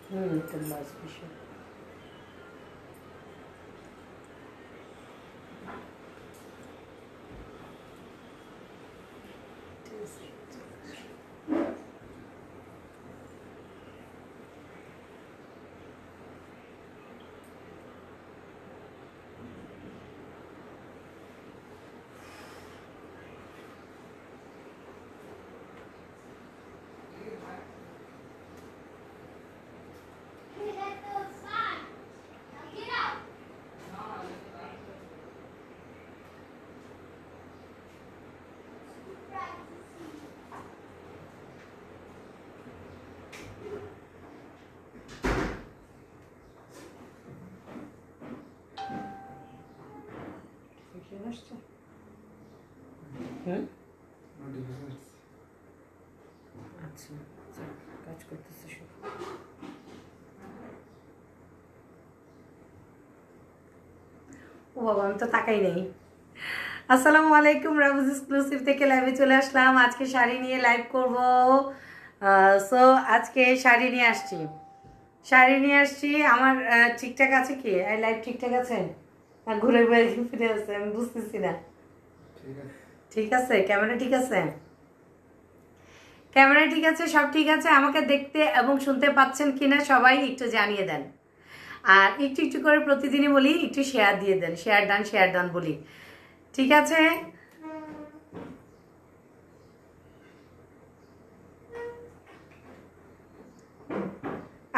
এটা blouse piece. আচ্ছা, কাজ করতেছে সব। ও বাবা, আমি তো তাকাই নেই। আসসালামু আলাইকুম, রাবুজ এক্সক্লুসিভ থেকে লাইভে চলে আসলাম। আজকে শাড়ি নিয়ে লাইভ করব। সো আজকে শাড়ি নিয়ে আসছি। আমার ঠিকঠাক আছে কি? লাইভ ঠিকঠাক আছে? ঘুরে ঘুরে ফিরে আছে, আমি বুঝতেছি না। ঠিক আছে, ক্যামেরা ঠিক আছে? ক্যামেরা ঠিক আছে, সব ঠিক আছে। আমাকে দেখতে এবং শুনতে পাচ্ছেন কিনা সবাই একটু জানিয়ে দেন। আর একটু একটু করে প্রতিদিনই বলি একটু শেয়ার দিয়ে দেন, শেয়ার ডান বলি, ঠিক আছে?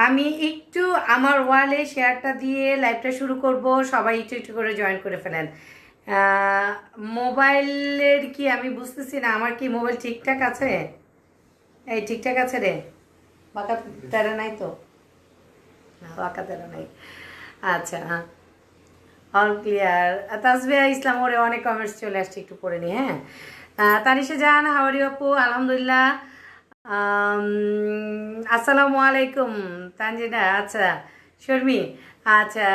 আমি একটু আমার ওয়ালে শেয়ারটা দিয়ে লাইভটা শুরু করব। সবাই একটু একটু করে জয়েন করে ফেলেন। মোবাইলের কি আমি বুঝতেছি না, আমার কি মোবাইল ঠিকঠাক আছে? এই ঠিকঠাক আছে রে, বাঁকা তেরা নাই তো? বাঁকা তেরা নাই। আচ্ছা, হ্যাঁ, অল ক্লিয়ার। তাসবিয়া ইসলাম, ওরে অনেক কমেন্টস চলে আসছে, একটু পড়ে নি। হ্যাঁ, তানিশা জাহান, হাওয়ারি আপু? আলহামদুলিল্লাহ। আসসালামু আলাইকুম তানজিনা। আচ্ছা, শর্মি। আচ্ছা,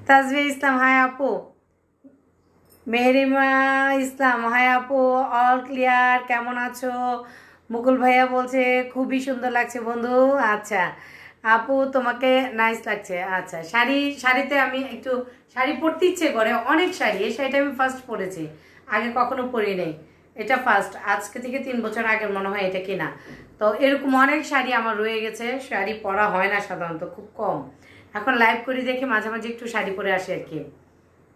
তাসবিয়া ইসলাম, হাই আপু। মেহরিমা ইসলাম, হাই আপু, অল ক্লিয়ার। কেমন আছো? মুকুল ভাইয়া বলছে খুবই সুন্দর লাগছে বন্ধু। আচ্ছা আপু, তোমাকে নাইস লাগছে। আচ্ছা, শাড়িতে আমি একটু শাড়ি পরতে ইচ্ছে করে, অনেক শাড়ি। এই শাড়িটা আমি ফার্স্ট পরেছি, আগে কখনো পরি নেই। এটা ফার্স্ট, আজকে থেকে 3 বছর আগে মনে হয় এটা কিনা। তো এরকম অনেক শাড়ি আমার রয়ে গেছে। শাড়ি পরা হয় না সাধারণত, খুব কম। এখন লাইভ করি দেখে মাঝে মাঝে একটু শাড়ি পরে আসি আর কি,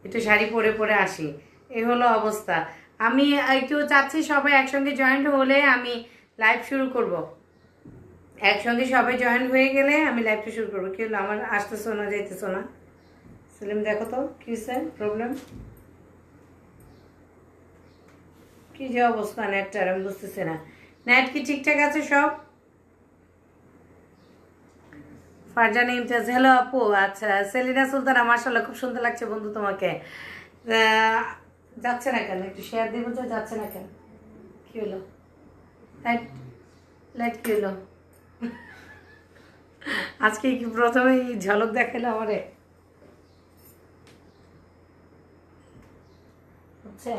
একটু শাড়ি পরে পরে আসি। এই হলো অবস্থা। আমি একটু চাচ্ছি সবাই একসঙ্গে জয়েন্ট হলে আমি লাইভ শুরু করব। একসঙ্গে সবাই জয়েন হয়ে গেলে আমি লাইভটা শুরু করবো। কি হলো, আমার আসতেছো না, যাইতেছো না? সেলিম দেখো তো কি হচ্ছে, প্রবলেম কি যে অবস্থা নেটটার, আমি বুঝতেছি না। নেট কি ঠিকঠাক আছে সব? ফারজানা ইমতিয়াজ, হ্যালো আপু। আচ্ছা, সেলিনা সুলতানা, মার্শাল্লাহ খুব সুন্দর লাগছে বন্ধু তোমাকে। যাচ্ছে না কেন? একটু শেয়ার দিব, যে যাচ্ছে না কেন? কি হলো? লাইট লাইট কি হলো? আজকে কি প্রথমে ঝলক দেখালো আমারে? হচ্ছে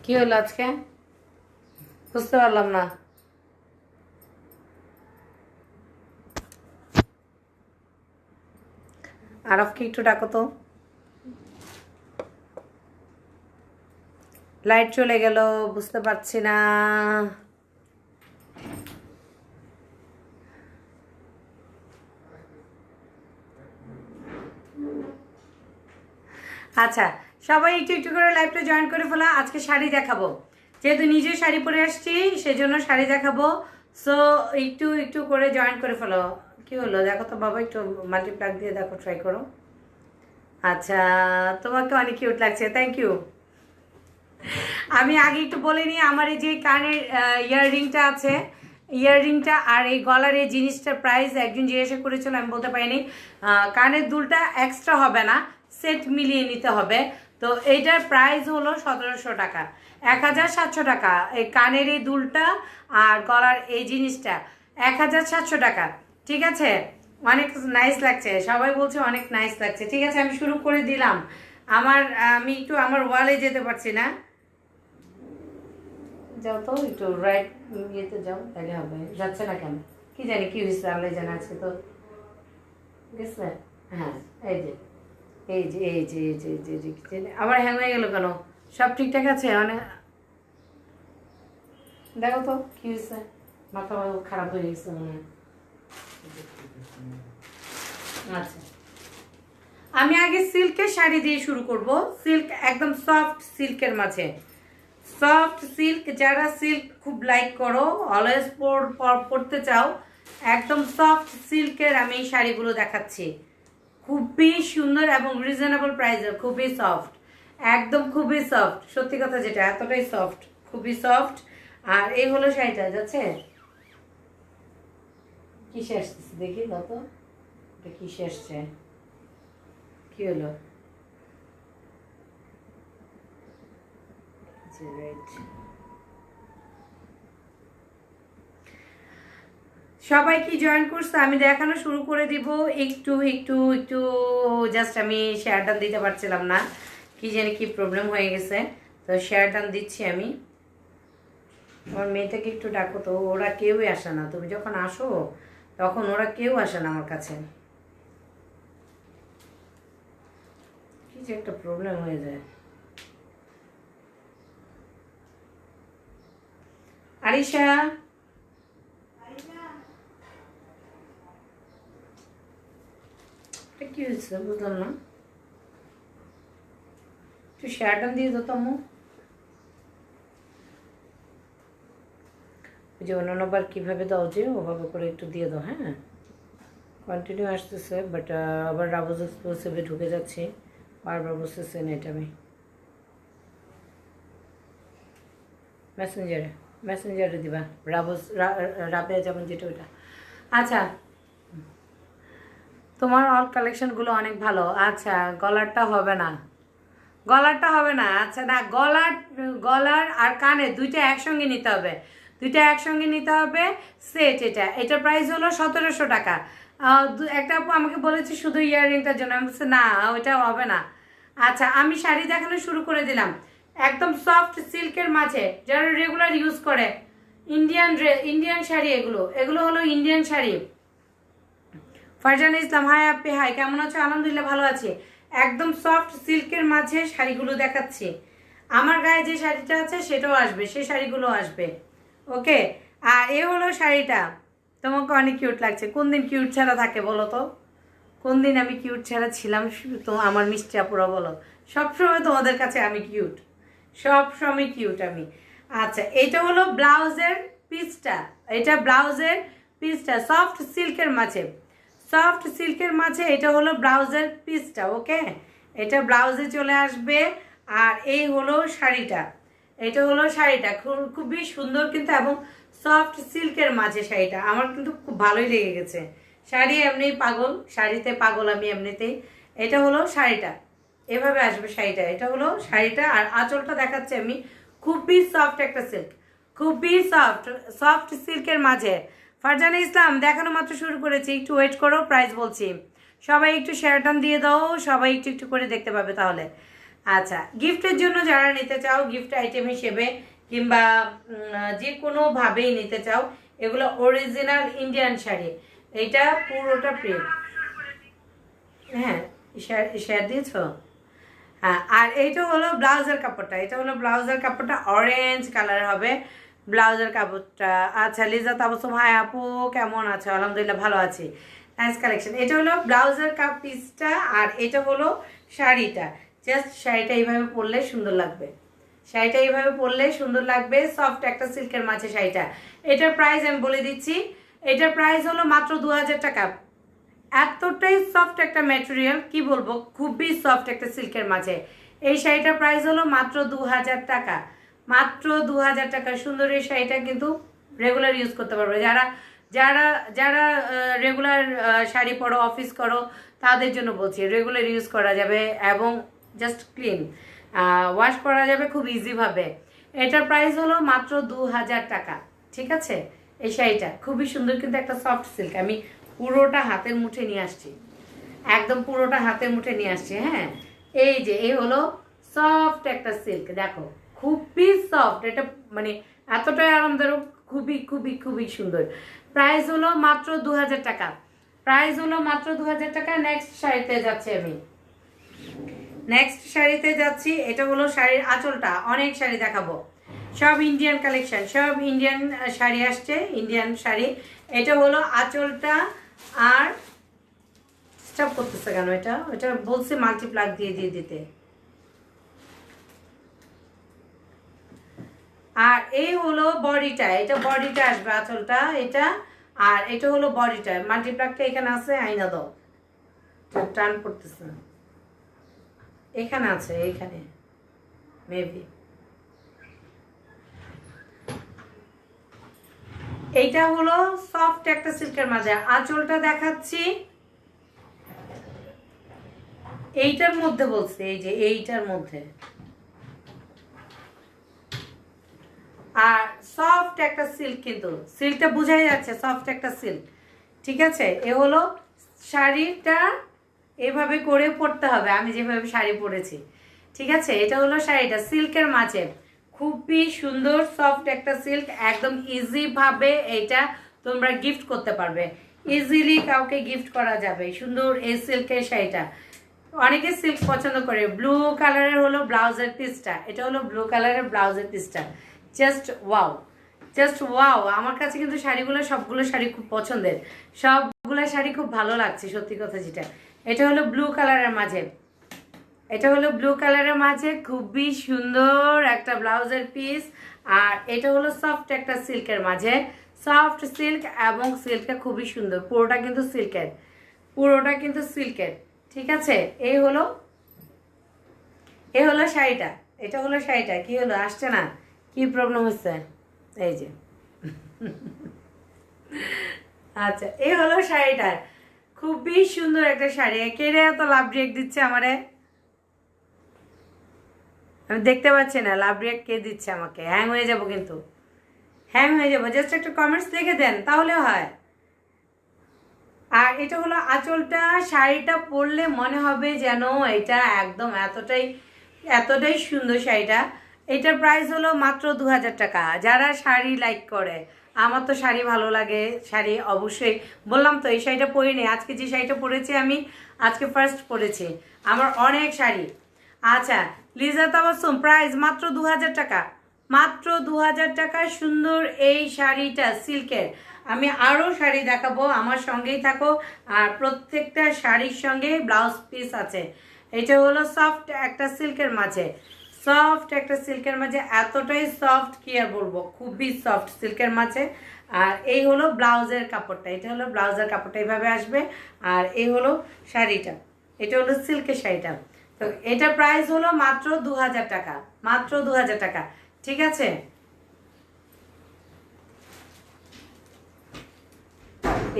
কি হলো আজকে? বুঝতে পারলাম না। আরফকে একটু ডাকো তো। লাইট চলে গেল, বুঝতে পারছি না। আচ্ছা, সবাই একটু একটু করে লাইভটা জয়েন করে ফেলা। আজকে শাড়ি দেখাবো, যেহেতু নিজে শাড়ি পরে আসছি সেজন্য শাড়ি দেখাবো। সো একটু একটু করে জয়েন করে ফেলো। কি হলো দেখো তো বাবা, একটু মাল্টিপ্লাগ দিয়ে দেখো, ট্রাই করো। আচ্ছা, তোমাকে অনেক কিউট লাগছে, থ্যাংক ইউ। আমি আগে একটু বলে নিই, আমার এই যে কানের ইয়াররিংটা আছে, ইয়াররিংটা আর এই গলার এই জিনিসটার প্রাইস একজন জিজ্ঞাসা করেছিল, আমি বলতে পারিনি। কানের দুলটা এক্সট্রা হবে না, সেট মিলিয়ে নিতে হবে। তো এইটার প্রাইস হলো 1700 টাকা, 1700 টাকা। এই কানের এই দুলটা আর গলার এই জিনিসটা 1700 টাকা। ঠিক আছে, অনেক নাইস লাগছে, সবাই বলছে অনেক নাইস লাগছে। ঠিক আছে, আমি শুরু করে দিলাম। আমি একটু আমার ওয়ালে যেতে পারছি না, যাও তো একটু রাইট ইয়েতে যাও, তাহলে হবে। যাচ্ছে না কেন কি জানি কি হয়েছে, আল্লাহ জানা। আছে তো গেছে। হ্যাঁ এই যে এই যে এই যে এই যে এই যে এই যে আবার হ্যাং হয়ে গেল কেন? সব ঠিকঠাক আছে মানে? দেখো তো কি হয়েছে, মাথা খারাপ হয়ে গেছে মনে হয়। আচ্ছা, আমি আগে সিল্কের শাড়ি দিয়ে শুরু করব। সিল্ক একদম সফট সিল্কের মাঝে, সফট সিল্ক, যারা সিল্ক খুব লাইক করো, অলওয়েজ পরতে চাও, একদম সফট সিল্কের আমি এই শাড়িগুলো দেখাচ্ছি। খুবই সুন্দর এবং রিজনেবল প্রাইসের, খুবই সফট, একদম খুবই সফট, সত্যি কথা যেটা এতটাই সফট, খুবই সফট। আর এই হলো শাড়িটা, যাচ্ছে কিসে আসতেছে দেখি কত, এটা কিসে আসছে, কি হলো? সবাই কি জয়েন করছে? আমি দেখানো শুরু করে দিব। একটু একটু একটু জাস্ট আমি শেয়ার ডান দিতে পারছিলাম না, কি জানি কি প্রবলেম হয়ে গেছে, তো শেয়ার ডান দিচ্ছি আমি। আমার মেয়েটাকে একটু ডাকো তো, ওরা কেউই আসে না, তুমি যখন আসো তখন ওরা কেউ আসে না আমার কাছে, কি যে একটা প্রবলেম হয়ে যায়। আরিশা, কি হয়েছে বুঝলাম না, একটু শেয়ারটা দিয়ে দাও তম্মু। ওই যে অন্যান্যবার কীভাবে দাও যে ওভাবে করে একটু দিয়ে দাও। হ্যাঁ, কন্টিনিউ আসতেছে, বাট আবার রাবুজ এক্সক্লুসিভে ঢুকে যাচ্ছি, বারবার বসতেছে নেট। আমি মেসেঞ্জারে দিবা, রাবেয়া যেমন যেটা ওইটা। আচ্ছা, তোমার অল কালেকশনগুলো অনেক ভালো। আচ্ছা, গলারটা হবে না, গলারটা হবে না। আচ্ছা না, গলার আর কানে দুইটা একসঙ্গে নিতে হবে, দুইটা একসঙ্গে নিতে হবে সেট। এটার প্রাইস হলো 1700 টাকা। একটা আপু আমাকে বলেছে শুধু ইয়াররিংটার জন্য, আমি বলছি না ওইটা হবে না। আচ্ছা, আমি শাড়ি দেখানো শুরু করে দিলাম, একদম সফট সিল্কের মাঝে, যারা রেগুলার ইউজ করে, ইন্ডিয়ান শাড়ি, এগুলো হলো ইন্ডিয়ান শাড়ি। ফারজানা ইসলাম, হাই আপি, হাই, কেমন আছো? আলহামদুলিল্লাহ ভালো আছি। একদম সফট সিল্কের মাঝে শাড়িগুলো দেখাচ্ছি। আমার গায়ে যে শাড়িটা আছে সেটাও আসবে, সেই শাড়িগুলো আসবে। ওকে, আর এ হলো শাড়িটা, তোমাকে অনেক কিউট লাগছে। কোন দিন কিউট ছাড়া থাকে বলো তো? কোন দিন আমি কিউট ছাড়া ছিলাম? তো আমার মিষ্টি আপুরা বলো, সবসময় তোমাদের কাছে আমি কিউট, সবসময় কিউট আমি। আচ্ছা, এটা হলো ব্লাউজের পিসটা, এটা ব্লাউজের পিসটা সফট সিল্কের মাঝে, সফট সিল্কের মাঝে এটা হলো ব্লাউজের পিসটা। ওকে, এটা ব্লাউজে চলে আসবে। আর এই হলো শাড়িটা, এটা হলো শাড়িটা, খুবই সুন্দর কিন্তু, এবং সফট সিল্কের মাঝে শাড়িটা আমার কিন্তু খুব ভালোই লেগে গেছে। শাড়ি এমনিই পাগল, শাড়িতে পাগল আমি এমনিতেই। এটা হলো শাড়িটা, এভাবে আসবে শাড়িটা, এটা হলো শাড়িটা। আর আঁচলটা দেখাচ্ছে আমি, খুবই সফট একটা সিল্ক, খুবই সফট, সফট সিল্কের মাঝে। ফারজানা ইসলাম, দেখানো মাত্র শুরু করেছি, একটু ওয়েট করো, প্রাইস বলছি। সবাই একটু শেয়ার টান দিয়ে দাও, সবাই একটু একটু করে দেখতে পাবে তাহলে। আচ্ছা, গিফটের জন্য যারা নিতে চাও, গিফট আইটেম হিসেবে কিংবা যে কোনোভাবেই নিতে চাও, এগুলো অরিজিনাল ইন্ডিয়ান শাড়ি, এইটা পুরোটা প্রিন্ট। হ্যাঁ, শেয়ার দিয়েছ। হ্যাঁ, আর এইটা হলো ব্লাউজের কাপড়টা, এটা হলো ব্লাউজের কাপড়টা, অরেঞ্জ কালার হবে ব্লাউজের কাপড়টা। আচ্ছা, লিজা তাবসুম, হাই আপু, কেমন আছো? আলহামদুলিল্লাহ ভালো আছি, নাইস কালেকশন। এটা হলো ব্লাউজের পিসটা, আর এটা হলো শাড়িটা। জাস্ট শাড়িটা এইভাবে পরলে সুন্দর লাগবে, শাড়িটা এইভাবে পরলে সুন্দর লাগবে, সফট একটা সিল্কের মাঝে শাড়িটা। এটার প্রাইস আমি বলে দিচ্ছি, এটার প্রাইস হলো মাত্র 2000 টাকা। এতটাই সফট একটা ম্যাটেরিয়াল, কি বলবো, খুবই সফট একটা সিল্কের মাঝে। এই শাড়িটার প্রাইস হলো মাত্র 2000 টাকা, মাত্র 2000 টাকা। সুন্দর এই শাড়িটা কিন্তু রেগুলার ইউজ করতে পারবে, যারা যারা যারা রেগুলার শাড়ি পরো, অফিস করো, তাদের জন্য বলছি, রেগুলার ইউজ করা যাবে এবং জাস্ট ক্লিন ওয়াশ করা যাবে খুব ইজিভাবে। এটার প্রাইস হলো মাত্র 2000 টাকা, ঠিক আছে? এই শাড়িটা খুবই সুন্দর কিন্তু একটা সফট সিল্ক, আমি পুরোটা হাতের মুঠে নিয়ে আসছি, একদম পুরোটা হাতের মুঠে নিয়ে আসছি। হ্যাঁ, এই যে এই হলো সফট একটা সিল্ক, দেখো খুবই সফট, এটা মানে এতটাই আরামদায়ক, খুবই খুবই খুবই সুন্দর। প্রাইস হলো মাত্র 2000 টাকা, প্রাইস হলো মাত্র 2000 টাকা। নেক্সট শাড়িতে যাচ্ছি আমি, নেক্সট শাড়িতে যাচ্ছি। এটা হলো শাড়ির আঁচলটা, অনেক শাড়ি দেখাবো, সব ইন্ডিয়ান কালেকশন, সব ইন্ডিয়ান শাড়ি আসছে, ইন্ডিয়ান শাড়ি। এটা হলো আঁচলটা। আর স্টপ করতেছে কেন? এটা এটা বলছে মাল্টিপ্লাগ দিয়ে দিয়ে দিতে। আর এই হলো বডিটা, এটা বডিটা আসবে আঁচলটা এটা। আর এটা হলো বডিটা, মাল্টিপ্লাগটা এখানে আছে, আইনা দাও, টান পড়তেছে না, এখানে আছে, এইখানে মেবি। এইটা হলো সফট একটা সিল্কের মাঝে, আঁচলটা দেখাচ্ছি এইটার মধ্যে, বলছে এই যে এইটার মধ্যে। আর সফট একটা সিল্ক, কিন্তু সিল্কটা বোঝাই যাচ্ছে সফট একটা সিল্ক, ঠিক আছে। এ হলো শাড়িটা, এভাবে করে পরতে হবে, আমি যেভাবে শাড়ি পরেছি, ঠিক আছে। এটা হলো শাড়িটা সিল্কের মাঝে, খুবই সুন্দর সফট একটা সিল্ক, একদম ইজি ভাবে এটা তোমরা গিফট করতে পারবে, ইজিলি কাউকে গিফট করা যাবে। সুন্দর এই সিল্কের শাড়িটা, অনেকে সিল্ক পছন্দ করে। ব্লু কালারের হলো ব্লাউজের পিসটা, এটা হলো ব্লু কালারের ব্লাউজের পিসটা, জাস্ট ওয়াও, জাস্ট ওয়াও। আমার কাছে কিন্তু শাড়িগুলো, সবগুলো শাড়ি খুব পছন্দের, সবগুলো শাড়ি খুব ভালো লাগছে, সত্যি কথা যেটা। এটা হলো ব্লু কালারের মাঝে, এটা হলো ব্লু কালারের মাঝে খুবই সুন্দর একটা ব্লাউজের পিস। আর এটা হলো সফট একটা সিল্কের মাঝে, সফট সিল্ক, এবং সিল্কটা খুবই সুন্দর, পুরোটা কিন্তু সিল্কের, পুরোটা কিন্তু সিল্কের, ঠিক আছে। এই হলো শাড়িটা, এটা হলো শাড়িটা। কি হলো, আসছে না? কি প্রবলেম হচ্ছে? এই যে আচ্ছা, এই হলো শাড়িটা, খুবই সুন্দর একটা শাড়ি। কেড়ে এত লাভ রিয়েক্ট দিচ্ছে আমারে, আমি দেখতে পাচ্ছি না লাভ রিয়েক্ট কে দিচ্ছে আমাকে। হ্যাং হয়ে যাব, কিন্তু হ্যাং হয়ে যাব, জাস্ট একটা কমেন্টস দেখে দেন তাহলে হয়। আর এটা হলো আঁচলটা, শাড়িটা পরলে মনে হবে যেন এটা একদম এতটাই এতটাই সুন্দর শাড়িটা। এটার প্রাইস হলো মাত্র 2000 টাকা। যারা শাড়ি লাইক করে, আমার তো শাড়ি ভালো লাগে, শাড়ি অবশ্যই, বললাম তো এই শাড়িটা পরিনি, আজকে যে শাড়িটা পরেছি আমি আজকে ফার্স্ট পরেছি, আমার অনেক শাড়ি। আচ্ছা, লিজা তাবাসসুম, প্রাইস মাত্র 2000 টাকা, মাত্র 2000 টাকা। সুন্দর এই শাড়িটা সিল্কের। আমি আরও শাড়ি দেখাবো, আমার সঙ্গেই থাকো। আর প্রত্যেকটা শাড়ির সঙ্গে ব্লাউজ পিস আছে। এটা হলো সফট একটা সিল্কের মাঝে, সফট একটা সিল্কের মাঝে, এতটাই সফট কি আর বলবো, খুবই সফট সিল্কের মাঝে। আর এই হলো ব্লাউজের কাপড়টা, এটা হলো ব্লাউজের কাপড়টা, এইভাবে আসবে। আর এই হলো শাড়িটা, এটা হলো সিল্কের শাড়িটা। তো এটার প্রাইস হলো মাত্র 2000 টাকা, মাত্র 2000 টাকা, ঠিক আছে।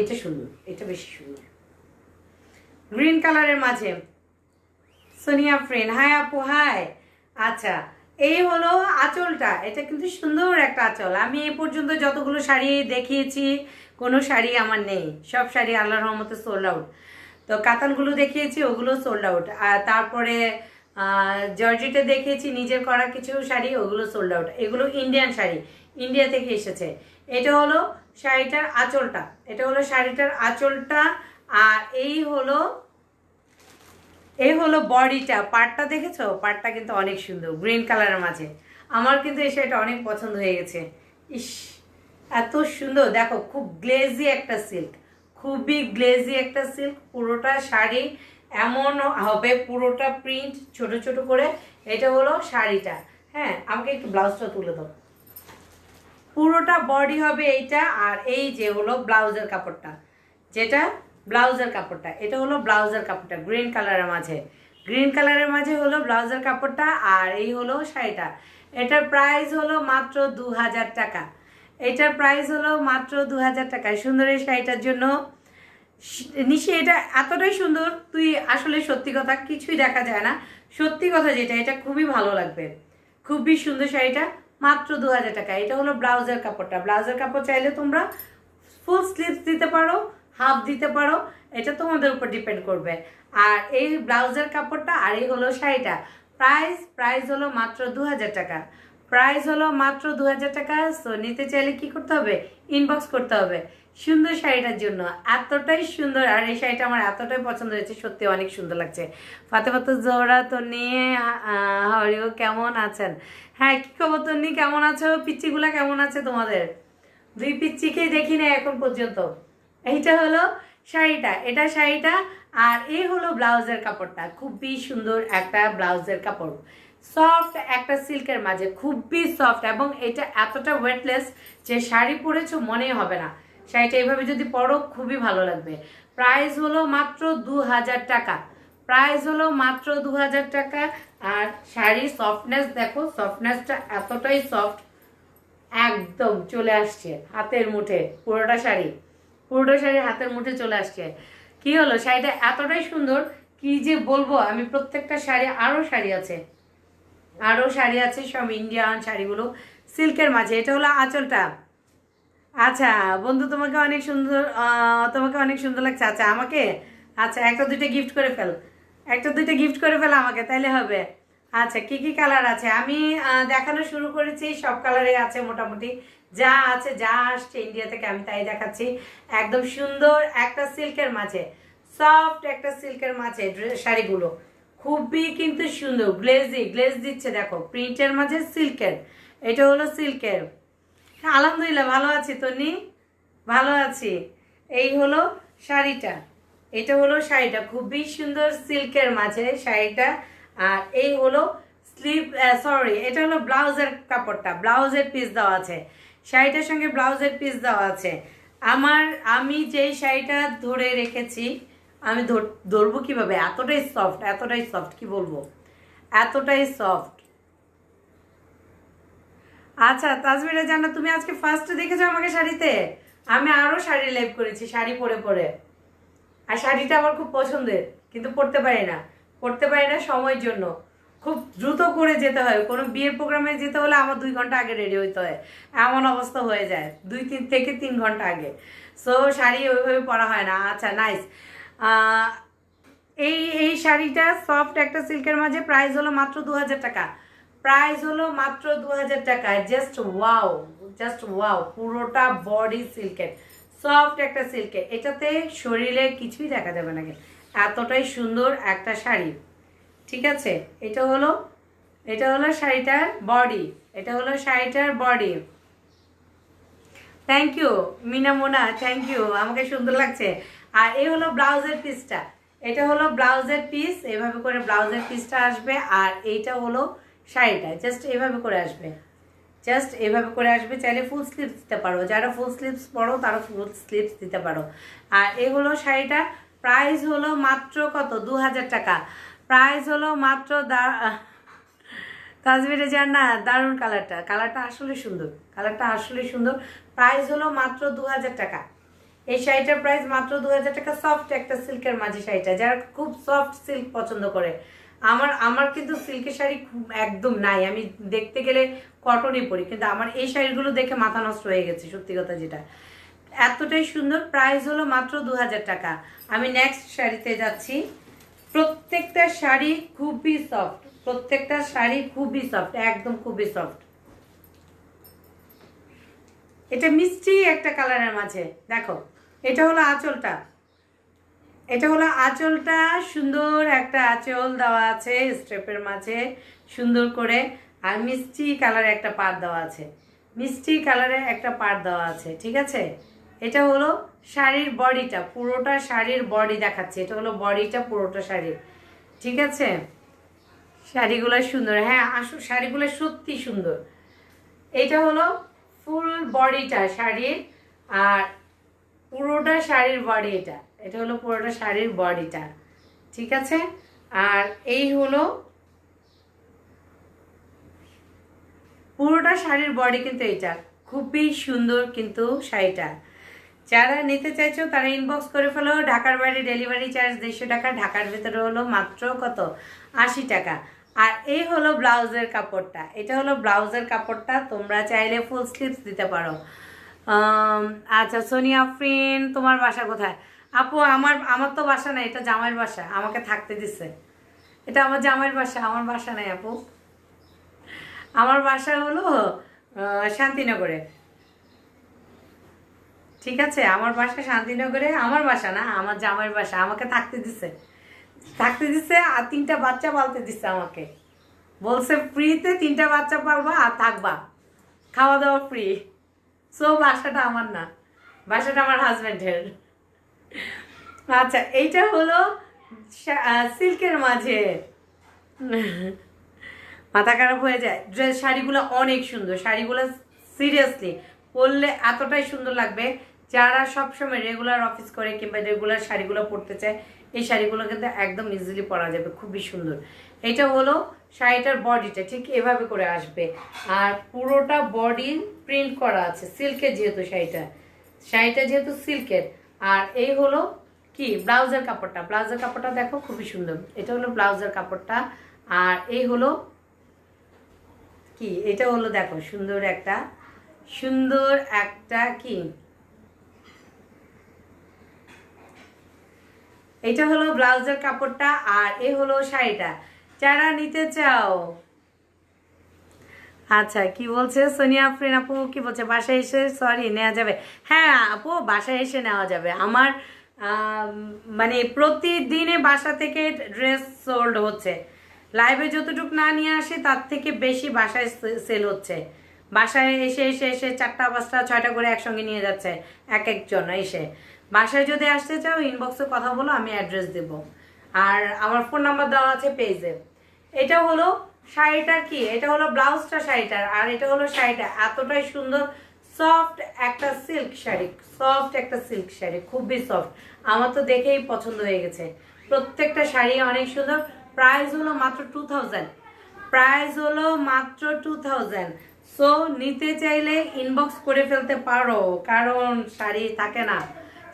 এটা সুন্দর, এটা বেশি সুন্দর, গ্রিন কালারের মাঝে। সোনিয়া ফ্রেন্ড, হাই আপু, হাই। আচ্ছা, এই হলো আঁচলটা, এটা কিন্তু সুন্দর একটা আঁচল। আমি এ পর্যন্ত যতগুলো শাড়ি দেখিয়েছি, কোনো শাড়ি আমার নেই, সব শাড়ি আল্লাহর রহমতে সোল্ড আউট। তো কাতানগুলো দেখিয়েছি, ওগুলো সোল্ড আউট। আর তারপরে জর্জেটে দেখিয়েছি নিজের করা কিছু শাড়ি, ওগুলো সোল্ড আউট। এগুলো ইন্ডিয়ান শাড়ি, ইন্ডিয়া থেকে এসেছে। এটা হলো শাড়িটার আঁচলটা, এটা হলো শাড়িটার আঁচলটা। আর এই হলো বডিটা, পাড়টা দেখেছো? পাড়টা কিন্তু অনেক সুন্দর, গ্রিন কালারের মাঝে। আমার কিন্তু এই শাড়িটা অনেক পছন্দ হয়ে গেছে। ইস, এত সুন্দর, দেখো খুব গ্লেজি একটা সিল্ক, খুবই গ্লেজি একটা সিল্ক। পুরোটা শাড়ি এমন হবে, পুরোটা প্রিন্ট ছোট ছোট করে। এটা হলো শাড়িটা। হ্যাঁ, আমাকে একটু ব্লাউজটা তুলে দাও। পুরোটা বডি হবে এইটা। আর এই যে হলো ব্লাউজের কাপড়টা, যেটা ব্লাউজের কাপড়টা, এটা হলো ব্লাউজের কাপড়টা, গ্রিন কালারের মাঝে, গ্রিন কালারের মাঝে হলো ব্লাউজের কাপড়টা। আর এই হলো শাড়িটা। এটার প্রাইস হলো মাত্র 2000 টাকা, এটার প্রাইস হলো মাত্র 2000 টাকা। সুন্দর এই শাড়িটার জন্য নিশি, এটা এতটাই সুন্দর, তুই আসলে সত্যি কথা কিছুই দেখা যায় না, সত্যি কথা যেটা, এটা খুবই ভালো লাগবে, খুবই সুন্দর শাড়িটা, মাত্র 2000 টাকা। এটা হলো ব্লাউজের কাপড়টা, ব্লাউজের কাপড় চাইলে তোমরা ফুল স্লিভস দিতে পারো, হাফ দিতে পারো, এটা তোমাদের উপর ডিপেন্ড করবে। আর এই ব্লাউজের কাপড়টা আর এই হলো শাড়িটা, প্রাইস হলো মাত্র 2000 টাকা। প্রাইস হলো মাত্র 2000 টাকা। সো নিতে চাইলে কি করতে হবে, ইনবক্স করতে হবে সুন্দর শাড়িটার জন্য। এতটাই সুন্দর, আর এই শাড়িটা আমার এতটাই পছন্দ হয়েছে, সত্যি অনেক সুন্দর লাগছে। ফাতেমাতুজ জোহরা তন্নি, হারিও কেমন আছেন? হ্যাঁ, কি খবর তন্নি, কেমন আছো? পিচ্চিগুলা কেমন আছে তোমাদের? দুই পিচ্চিকেই দেখি না এখন পর্যন্ত। এইটা হলো শাড়িটা, এটা শাড়িটা, আর এই হলো ব্লাউজের কাপড়টা। খুবই সুন্দর একটা ব্লাউজের কাপড়, সফট একটা সিল্কের মাঝে, খুবই সফট, এবং এটা এতটা ওয়েটলেস যে শাড়ি পরেছো মনেই হবে না। শাড়িটা এইভাবে যদি পরো খুবই ভালো লাগবে। প্রাইস হলো মাত্র 2000 টাকা। প্রাইস হলো মাত্র 2000 টাকা। আর শাড়ির সফটনেস দেখো, সফটনেসটা এতটাই সফট, একদম চলে আসছে হাতের মুঠে। পুরোটা শাড়ি হাতের মুঠে চলে আসছে। কি হলো, শাড়িটা এতটাই সুন্দর, কি যে বলবো আমি। প্রত্যেকটা শাড়ি, আরো শাড়ি আছে সব ইন্ডিয়ান শাড়িগুলো সিল্কের মাঝে। এটা হলো আঁচলটা। আচ্ছা বন্ধু, তোমাকে অনেক সুন্দর লাগছে। আচ্ছা আমাকে, আচ্ছা একটা দুইটা গিফট করে ফেল আমাকে, তাইলে হবে। আচ্ছা কি কি কালার আছে আমি দেখানো শুরু করেছি, সব কালারে আছে মোটামুটি। যা আছে, যা আসছে ইন্ডিয়া থেকে আমি তাই দেখাচ্ছি। একদম সুন্দর একটা সিল্কের মাঝে, সফট একটা সিল্কের মাঝে শাড়িগুলো খুবই কিন্তু সুন্দর। গ্লেজ দিচ্ছে দেখো, প্রিন্টের মাঝে সিল্কের। এটা হলো সিল্কের। হ্যাঁ আলহামদুলিল্লাহ ভালো আছি তনি, ভালো আছি। এই হলো শাড়িটা, এটা হলো শাড়িটা, খুবই সুন্দর সিল্কের মাঝে শাড়িটা। আর এই হলো এটা হলো ব্লাউজের কাপড়টা, ব্লাউজের পিস দেওয়া আছে শাড়িটার সঙ্গে, ব্লাউজের পিস দেওয়া আছে। আমি যেই শাড়িটা ধরে রেখেছি, আমি ধরবো কিভাবে, এতটাই সফট কি বলবো, এতটাই সফট। আচ্ছা তাজমিরা জান্নাত, তুমি আজকে ফার্স্ট দেখেছো আমাকে শাড়িতে? আমি আরো শাড়ি লাইভ করেছি শাড়ি পরে। আর শাড়িটা আমার খুব পছন্দের, কিন্তু পড়তে পারি না সময়ের জন্য। খুব দ্রুত করে যেতে হয়, কোনো বিয়ের প্রোগ্রামে যেতে হলে আমার 2 ঘন্টা আগে রেডি হইতে হয়, এমন অবস্থা হয়ে যায়, 2 থেকে 3 ঘন্টা আগে। সো শাড়ি ওইভাবে পরা হয় না। আচ্ছা নাইস। এই শাড়িটা সফট একটা সিল্কের মাঝে, প্রাইস হলো মাত্র 2000 টাকা। প্রাইস হলো মাত্র 2000 টাকা। জাস্ট ওয়াও, পুরোটা বডি সিল্কের, সফট একটা সিল্কের। এটাতে শরীরে কিছুই দেখা যাবে না, এতটাই সুন্দর একটা শাড়ি। ঠিক আছে, এটা হলো শাড়িটার body, thank you Mina Mona, thank you, আমাকে সুন্দর লাগছে। আর এই হলো ব্লাউজের পিসটা, এটা হলো ব্লাউজের পিস, এভাবে করে ব্লাউজের পিসটা আসবে। আর এইটা হলো শাড়িটা, জাস্ট এভাবে করে আসবে, চাইলে ফুল স্লিভস দিতে পারো, যারা ফুল স্লিভস পরো তারা ফুল স্লিভস দিতে পারো। আর এই হলো শাড়িটা, প্রাইস হলো মাত্র কত, 2000 টাকা। প্রাইস হলো মাত্র তাজমিরে যান না, দারুণ কালারটা আসলে সুন্দর। প্রাইস হলো মাত্র 2000 টাকা। এই শাড়িটার প্রাইস মাত্র 2000 টাকা। সফট একটা সিল্কের মাঝে শাড়িটা, যারা খুব সফট সিল্ক পছন্দ করে। আমার কিন্তু সিল্কের শাড়ি একদম নাই, আমি দেখতে গেলে কটনই পরি, কিন্তু আমার এই শাড়িগুলো দেখে মাথা নষ্ট হয়ে গেছে, সত্যি কথা যেটা। এতটাই সুন্দর। প্রাইস হলো মাত্র 2000 টাকা। আমি নেক্সট শাড়িতে যাচ্ছি। প্রত্যেকটা শাড়ি খুবই সফট, একদম খুবই সফট। এটা মিষ্টি একটা কালারের মাঝে দেখো, এটা হলো আঁচলটা, সুন্দর একটা আঁচল দেওয়া আছে স্টেপের মাঝে সুন্দর করে। আর মিষ্টি কালারের একটা পাড় দেওয়া আছে, ঠিক আছে। এটা হলো শাড়ির বডিটা, পুরোটা শাড়ির বডি দেখাচ্ছে, এটা হলো বডিটা পুরোটা শাড়ির, ঠিক আছে। শাড়িগুলো সুন্দর, হ্যাঁ শাড়িগুলো সত্যি সুন্দর। এটা হলো ফুল বডিটা শাড়ির, আর পুরোটা শাড়ির বডি, এটা হলো পুরোটা শাড়ির বডিটা, ঠিক আছে। আর এই হলো পুরোটা শাড়ির বডি, কিন্তু এটা খুবই সুন্দর কিন্তু শাড়িটা। যারা নিতে চাইছো তারা ইনবক্স করে ফেলো। ঢাকার বাইরে ডেলিভারি চার্জ 150 টাকা, ঢাকার ভিতরে হলো মাত্র কত, 80 টাকা। আর এই হলো ব্লাউজের কাপড়টা, এটা হলো ব্লাউজের কাপড়টা, তোমরা চাইলে ফুল স্লিভস দিতে পারো। আচ্ছা সোনিয়া আফরিন, তোমার বাসা কোথায়? আপু আমার আমার তো বাসা নাই, এটা জামাইয়ের বাসা, আমাকে থাকতে দিছে। এটা আমার জামাইয়ের বাসা, আমার বাসা নাই আপু। আমার বাসা হলো শান্তিনগরে। ঠিক আছে, আমার বাসা শান্তিনগরে, আমার বাসা না, আমার জামাইয়ের বাসা, আমাকে থাকতে দিছে। থাকতে দিছে আর 3টা বাচ্চা পালতে দিছে আমাকে। বলছে ফ্রিতে 3টা বাচ্চা পালবা আর থাকবা, খাওয়া দাওয়া ফ্রি। সো বাসাটা আমার না, বাসাটা আমার হাজব্যান্ডের। আচ্ছা, এইটা হলো সিল্কের মাঝে। মাথা খারাপ হয়ে যায়। ড্রেস শাড়িগুলো অনেক সুন্দর, শাড়িগুলো সিরিয়াসলি পরলে এতটাই সুন্দর লাগবে। যারা সবসময় রেগুলার অফিস করে কিংবা রেগুলার শাড়িগুলো পরতে চায়, এই শাড়িগুলো কিন্তু একদম ইজিলি পরা যাবে, খুবই সুন্দর। এটা হলো শাড়িটার বডিটা ঠিক এভাবে করে আসবে, আর পুরোটা বডি প্রিন্ট করা আছে সিল্কের, যেহেতু শাড়িটা যেহেতু সিল্কের। আর এই হলো কি ব্লাউজের কাপড়টা, ব্লাউজের কাপড়টা দেখো খুবই সুন্দর। এটা হলো ব্লাউজের কাপড়টা। আর এই হলো কি, এটা হলো দেখো সুন্দর একটা কি, এটা হলো ব্লাউজের কাপড়টা। আর এই হলো শাড়িটা, যারা নিতে চাও। আচ্ছা, কি বলছে সোনিয়া আফরিন আপু, কি বলছে বাসায় এসে সরি নেওয়া যাবে? হ্যাঁ আপু, বাসায় এসে নেওয়া যাবে। আমার মানে প্রতিদিনে বাসা থেকে ড্রেস সোল্ড হচ্ছে। লাইভে যতটুকু না নিয়ে আসে তার থেকে বেশি বাসায় সেল হচ্ছে। বাসায় এসে এসে এসে 4টা 5টা 6টা করে একসঙ্গে নিয়ে যাচ্ছে এক একজন এসে। বাসায় যদি আসতে চাও ইনবক্সে কথা বলো, আমি অ্যাড্রেস দেব। আর আমার ফোন নাম্বার দেওয়া আছে পেজে। এটা হলো শাড়িটার কি, এটা হলো ব্লাউজটা শাড়িটার, আর এটা হলো শাড়িটা। এতটাই সুন্দর, সফট একটা সিল্ক শাড়ি, সফট একটা সিল্ক শাড়ি, খুবই সফট। আমার তো দেখেই পছন্দ হয়ে গেছে। প্রত্যেকটা শাড়ি অনেক সুন্দর। প্রাইস হলো মাত্র 2000, প্রাইস হলো মাত্র 2000। সো নিতে চাইলে ইনবক্স করে ফেলতে পারো, কারণ শাড়ি থাকে না,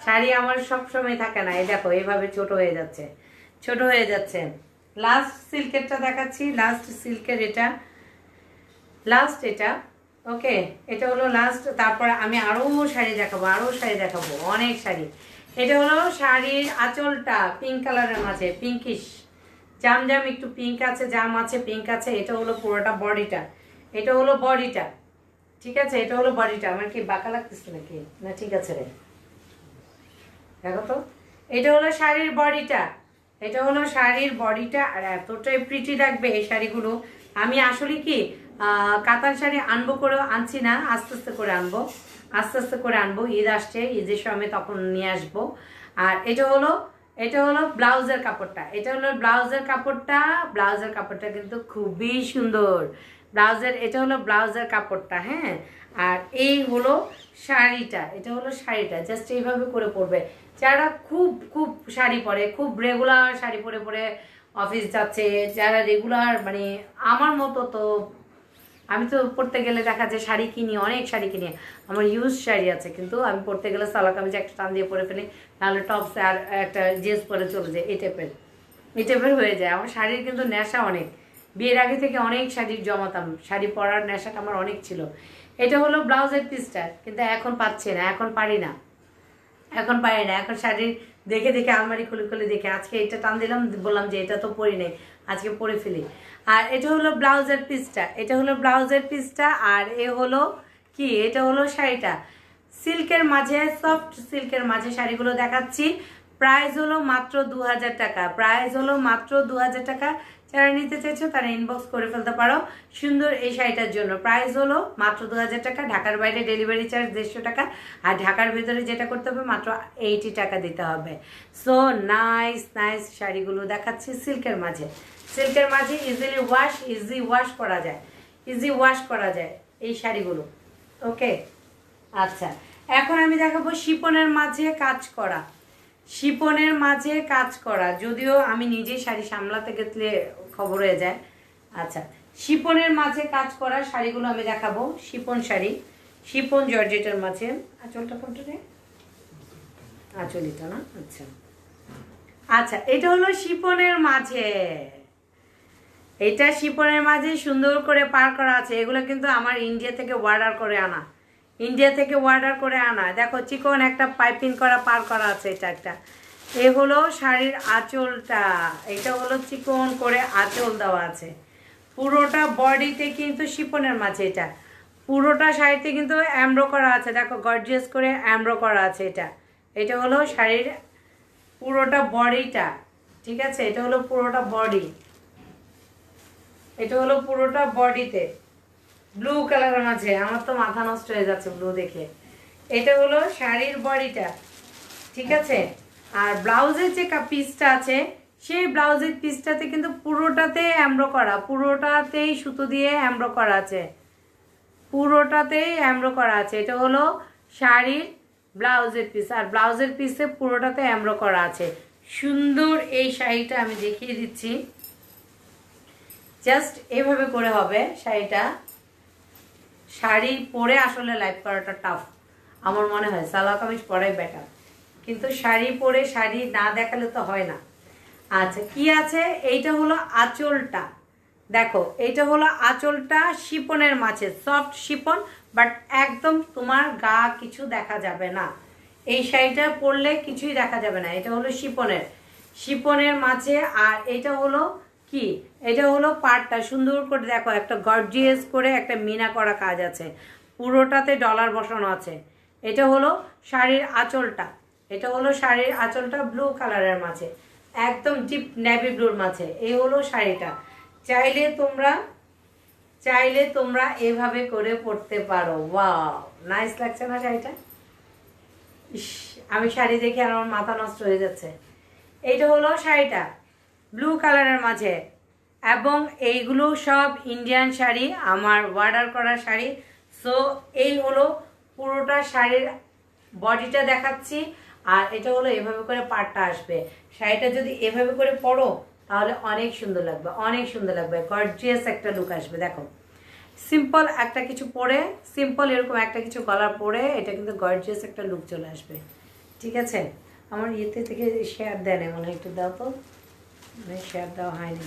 শাড়ি আমার সবসময় থাকে না। এই দেখো এইভাবে ছোট হয়ে যাচ্ছে, ছোট হয়ে যাচ্ছে। লাস্ট সিল্কেরটা দেখাচ্ছি, লাস্ট সিল্কের এটা, লাস্ট এটা। ওকে, এটা হলো লাস্ট। তারপরে আমি আরও শাড়ি দেখাবো, আরও শাড়ি দেখাবো, অনেক শাড়ি। এটা হলো শাড়ির আঁচলটা পিঙ্ক কালারের মাঝে, পিঙ্কিশ জাম জাম, একটু পিঙ্ক আছে, জাম আছে, পিঙ্ক আছে। এটা হলো পুরোটা বডিটা, এটা হলো বডিটা। ঠিক আছে, এটা হলো বডিটা। আমার কি বাঁকা লাগতেছে নাকি? না ঠিক আছে রে, দেখো তো। এটা হলো শাড়ির বডিটা, এটা হলো শাড়ির বডিটা। আর এতটাই প্রিটি লাগবে এই শাড়িগুলো। আমি আসলে কি কাতান শাড়ি আনবো করে আনছি না, আস্তে আস্তে করে আনবো, আস্তে আস্তে করে আনবো। ঈদ আসছে, ঈদের সময় তখন নিয়ে আসবো। আর এটা হলো ব্লাউজের কাপড়টা, এটা হলো ব্লাউজের কাপড়টা। ব্লাউজের কাপড়টা কিন্তু খুবই সুন্দর ব্লাউজের, এটা হলো ব্লাউজের কাপড়টা। হ্যাঁ, আর এই হলো শাড়িটা, এটা হলো শাড়িটা। জাস্ট এইভাবে করে পরবে। যারা খুব খুব শাড়ি পরে, খুব রেগুলার শাড়ি পরে পরে অফিস যাচ্ছে, যারা রেগুলার মানে আমার মতো, তো আমি তো পড়তে গেলে দেখা যায় শাড়ি কিনি, অনেক শাড়ি কিনি। আমার ইউজ শাড়ি আছে, কিন্তু আমি পড়তে গেলে সালোয়ার কামিজ একটা টান দিয়ে পরে ফেলি, নাহলে টপস আর একটা জিন্স পরে চলে যায়। এই টাইপের হয়ে যায়। আমার শাড়ির কিন্তু নেশা অনেক, বিয়ের আগে থেকে অনেক শাড়ি জমাতাম, শাড়ি পরার নেশাটা আমার অনেক ছিল। এটা হলো ব্লাউজের পিসটা, কিন্তু এখন পাচ্ছি না, এখন পারি না, এখন পারি না। এখন শাড়ির দেখে দেখে আলমারি খুলে খুলে দেখে আজকে এটা টান দিলাম, বললাম যে এটা তো পরি নেই, আজকে পরে ফেলি। আর এটা হলো ব্লাউজের পিসটা, এটা হলো ব্লাউজের পিসটা। আর এ হলো কি, এটা হলো শাড়িটা সিল্কের মাঝে, সফট সিল্কের মাঝে শাড়িগুলো দেখাচ্ছি। প্রাইস হলো মাত্র 2000 টাকা, প্রাইস হলো মাত্র 2000 টাকা। যারা নিতে চাইছো তারা ইনবক্স করে ফেলতে পারো সুন্দর এই শাড়িটার জন্য। প্রাইস হলো মাত্র 2000 টাকা। ঢাকার বাইরে ডেলিভারি চার্জ 150 টাকা, আর ঢাকার ভিতরে যেটা করতে হবে মাত্র 80 টাকা দিতে হবে। সো নাইস নাইস শাড়িগুলো দেখাচ্ছি সিল্কের মাঝে, সিল্কের মাঝে ইজি ওয়াশ করা যায়, ইজি ওয়াশ করা যায় এই শাড়িগুলো। ওকে, আচ্ছা এখন আমি দেখাবো শিপনের মাঝে কাজ করা, শিপনের মাঝে কাজ করা। যদিও আমি নিজেই শাড়ি সামলাতে গেলে খবর হয়ে যায়। আচ্ছা, শিপনের মাঝে কাজ করা শাড়িগুলো আমি দেখাবো। শিপন শাড়ি, শিপন জর্জেটের মাঝে। আঁচলটা কোনটা রে? আঁচলিটা না? আচ্ছা আচ্ছা, এটা হলো শিপনের মাঝে, এটা শিপনের মাঝে সুন্দর করে পার করা আছে। এগুলো কিন্তু আমার ইন্ডিয়া থেকে অর্ডার করে আনা, ইন্ডিয়া থেকে অর্ডার করে আনা। দেখো চিকন একটা পাইপিং করা পার করা আছে, এটা একটা। এ হলো শাড়ির আঁচলটা, এটা হলো চিকন করে আঁচল দেওয়া আছে। পুরোটা বডিতে কিন্তু শিপনের মাঝে, এটা পুরোটা শাড়িতে কিন্তু অ্যামব্রো করা আছে, দেখো গর্জিয়াস করে অ্যামব্রো করা আছে। এটা হলো শাড়ির পুরোটা বডিটা, ঠিক আছে? এটা হলো পুরোটা বডি, এটা হলো পুরোটা বডিতে ব্লু কালারের মাঝে। আমার তো মাথা নষ্ট হয়ে যাচ্ছে ব্লু দেখে। এটা হলো শাড়ির বডিটা, ঠিক আছে? আর ব্লাউজের যে পিসটা আছে, সেই ব্লাউজের পিসটাতে কিন্তু পুরোটাতে অ্যামব্রো করা, পুরোটাতেই সুতো দিয়ে অ্যামব্রো করা আছে, পুরোটাতেই অ্যামব্রো করা আছে। এটা হলো শাড়ির ব্লাউজের পিস, আর ব্লাউজের পিসে পুরোটাতে অ্যামব্রো করা আছে। সুন্দর এই শাড়িটা আমি দেখিয়ে দিচ্ছি, জাস্ট এভাবে করে হবে শাড়িটা। শাড়ি পরে আসলে লাইভ করাটা টাফ আমার মনে হয়, সালোয়ার কামিজ পরাই বেটার, কিন্তু শাড়ি পরে শাড়ি না দেখালে তো হয় না। আচ্ছা, কি আছে? এইটা হলো আঁচলটা, দেখো এইটা হলো আঁচলটা শিপনের মাঝে, সফট শিপন, বাট একদম তোমার গা কিছু দেখা যাবে না। এই শাড়িটা পরলে কিছুই দেখা যাবে না। এটা হলো শিপনের মাঝে। আর এটা হলো কি, এটা হলো পাড়টা সুন্দর করে দেখো, একটা গর্জিয়াস করে একটা মিনা করা কাজ আছে, পুরোটাতে ডলার বসানো আছে। এটা হলো শাড়ির আঁচলটা, এটা হলো শাড়ির আঁচলটা ব্লু কালারের মাঝে, একদম ডিপ নেভি ব্লুর মাঝে। এই হলো শাড়িটা। চাইলে তোমরা এভাবে করে পরতে পারো। ওয়াও, নাইস লাগছে না শাড়িটা? ইস, আমি শাড়ি দেখে আর আমার মাথা নষ্ট হয়ে যাচ্ছে। এইটা হলো শাড়িটা ব্লু কালারের মাঝে, এবং এইগুলো সব ইন্ডিয়ান শাড়ি, আমার অর্ডার করা শাড়ি। সো এই হলো পুরোটা শাড়ির বডিটা দেখাচ্ছি। আর এটা হলো এভাবে করে পাড়টা আসবে। শাড়িটা যদি এভাবে করে পরো তাহলে অনেক সুন্দর লাগবে, অনেক সুন্দর লাগবে, গর্জিয়াস একটা লুক আসবে। দেখো সিম্পল একটা কিছু পরে, সিম্পল এরকম একটা কিছু গলার পরে এটা কিন্তু গর্জিয়াস একটা লুক চলে আসবে, ঠিক আছে? আমার ইয়েতে থেকে শেয়ার দেয় না মনে হয়, একটু দাও তো, শেয়ার দেওয়া হয়নি।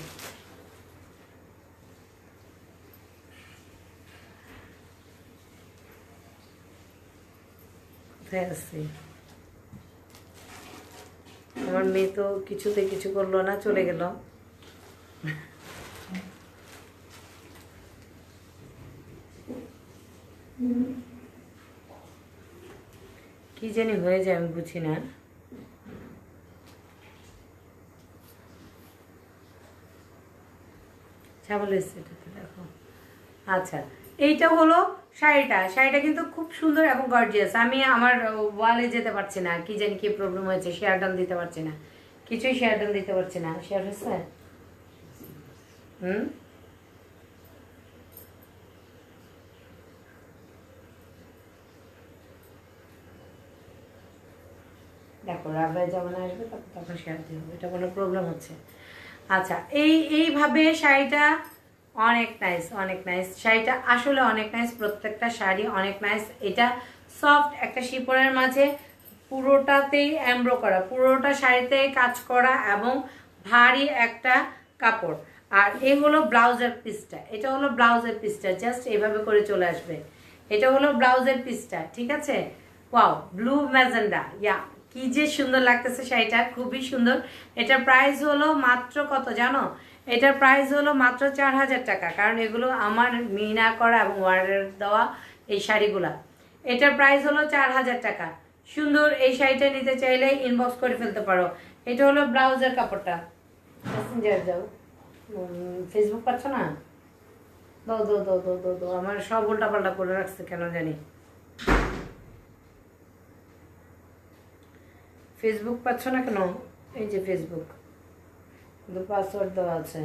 কোথায় আসছি? আমার মেয়ে তো কিছুতে কিছু করলো না, চলে গেল। কি জানি হয়ে যায়, আমি বুঝি না। ছাগল এসছে এটাতে, দেখো। আচ্ছা, এইটা হলো শাড়িটা কিন্তু খুব সুন্দর এবং গর্জিয়াস। আমি আমার ওয়ালে যেতে পারছি না, কি জানি কি প্রবলেম হয়েছে, শেয়ার ডান দিতে পারছি না, কিছুই শেয়ার ডান দিতে পারছি না। শেয়ার হয়েছে? দেখো রাবেয়া যখন আসবে তখন শেয়ার দিয়ে হবে, এটা কোনো প্রবলেম হচ্ছে। আচ্ছা, এইভাবে শাড়িটা অনেক নাইস, অনেক নাইস শাড়িটা, আসলে অনেক নাইস, প্রত্যেকটা শাড়ি অনেক নাইস। এটা সফট একটা শিপনের মাঝে পুরোটাতেই এমব্রো করা, পুরোটা শাড়িতে কাজ করা এবং ভারী একটা কাপড়। আর এই হলো ব্লাউজের পিসটা, এটা হলো ব্লাউজের পিসটা, জাস্ট এইভাবে করে চলে আসবে। এটা হলো ব্লাউজের পিসটা, ঠিক আছে? ওয়াও, ব্লু ম্যাজেন্ডা, ইয়া কি যে সুন্দর লাগতেছে শাড়িটা, খুবই সুন্দর। এটার প্রাইস হলো মাত্র কত জানো? এটার প্রাইস হলো মাত্র 4000 টাকা, কারণ এগুলো আমার মিনা করা এবং অর্ডার দেওয়া এই শাড়িগুলা। এটার প্রাইস হলো 4000 টাকা। সুন্দর এই শাড়িটা নিতে চাইলে ইনবক্স করে ফেলতে পারো। এটা হলো ব্লাউজের কাপড়টা। মেসেঞ্জার যাও, ফেসবুক পাচ্ছ না? দাও দাও দাও দাও দাও দাও, আমার সব উল্টাপাল্টা করে রাখছে কেন জানি। ফেসবুক পাচ্ছ না কেন? এই যে ফেসবুক, কিন্তু পাসওয়ার্ড দেওয়া আছে।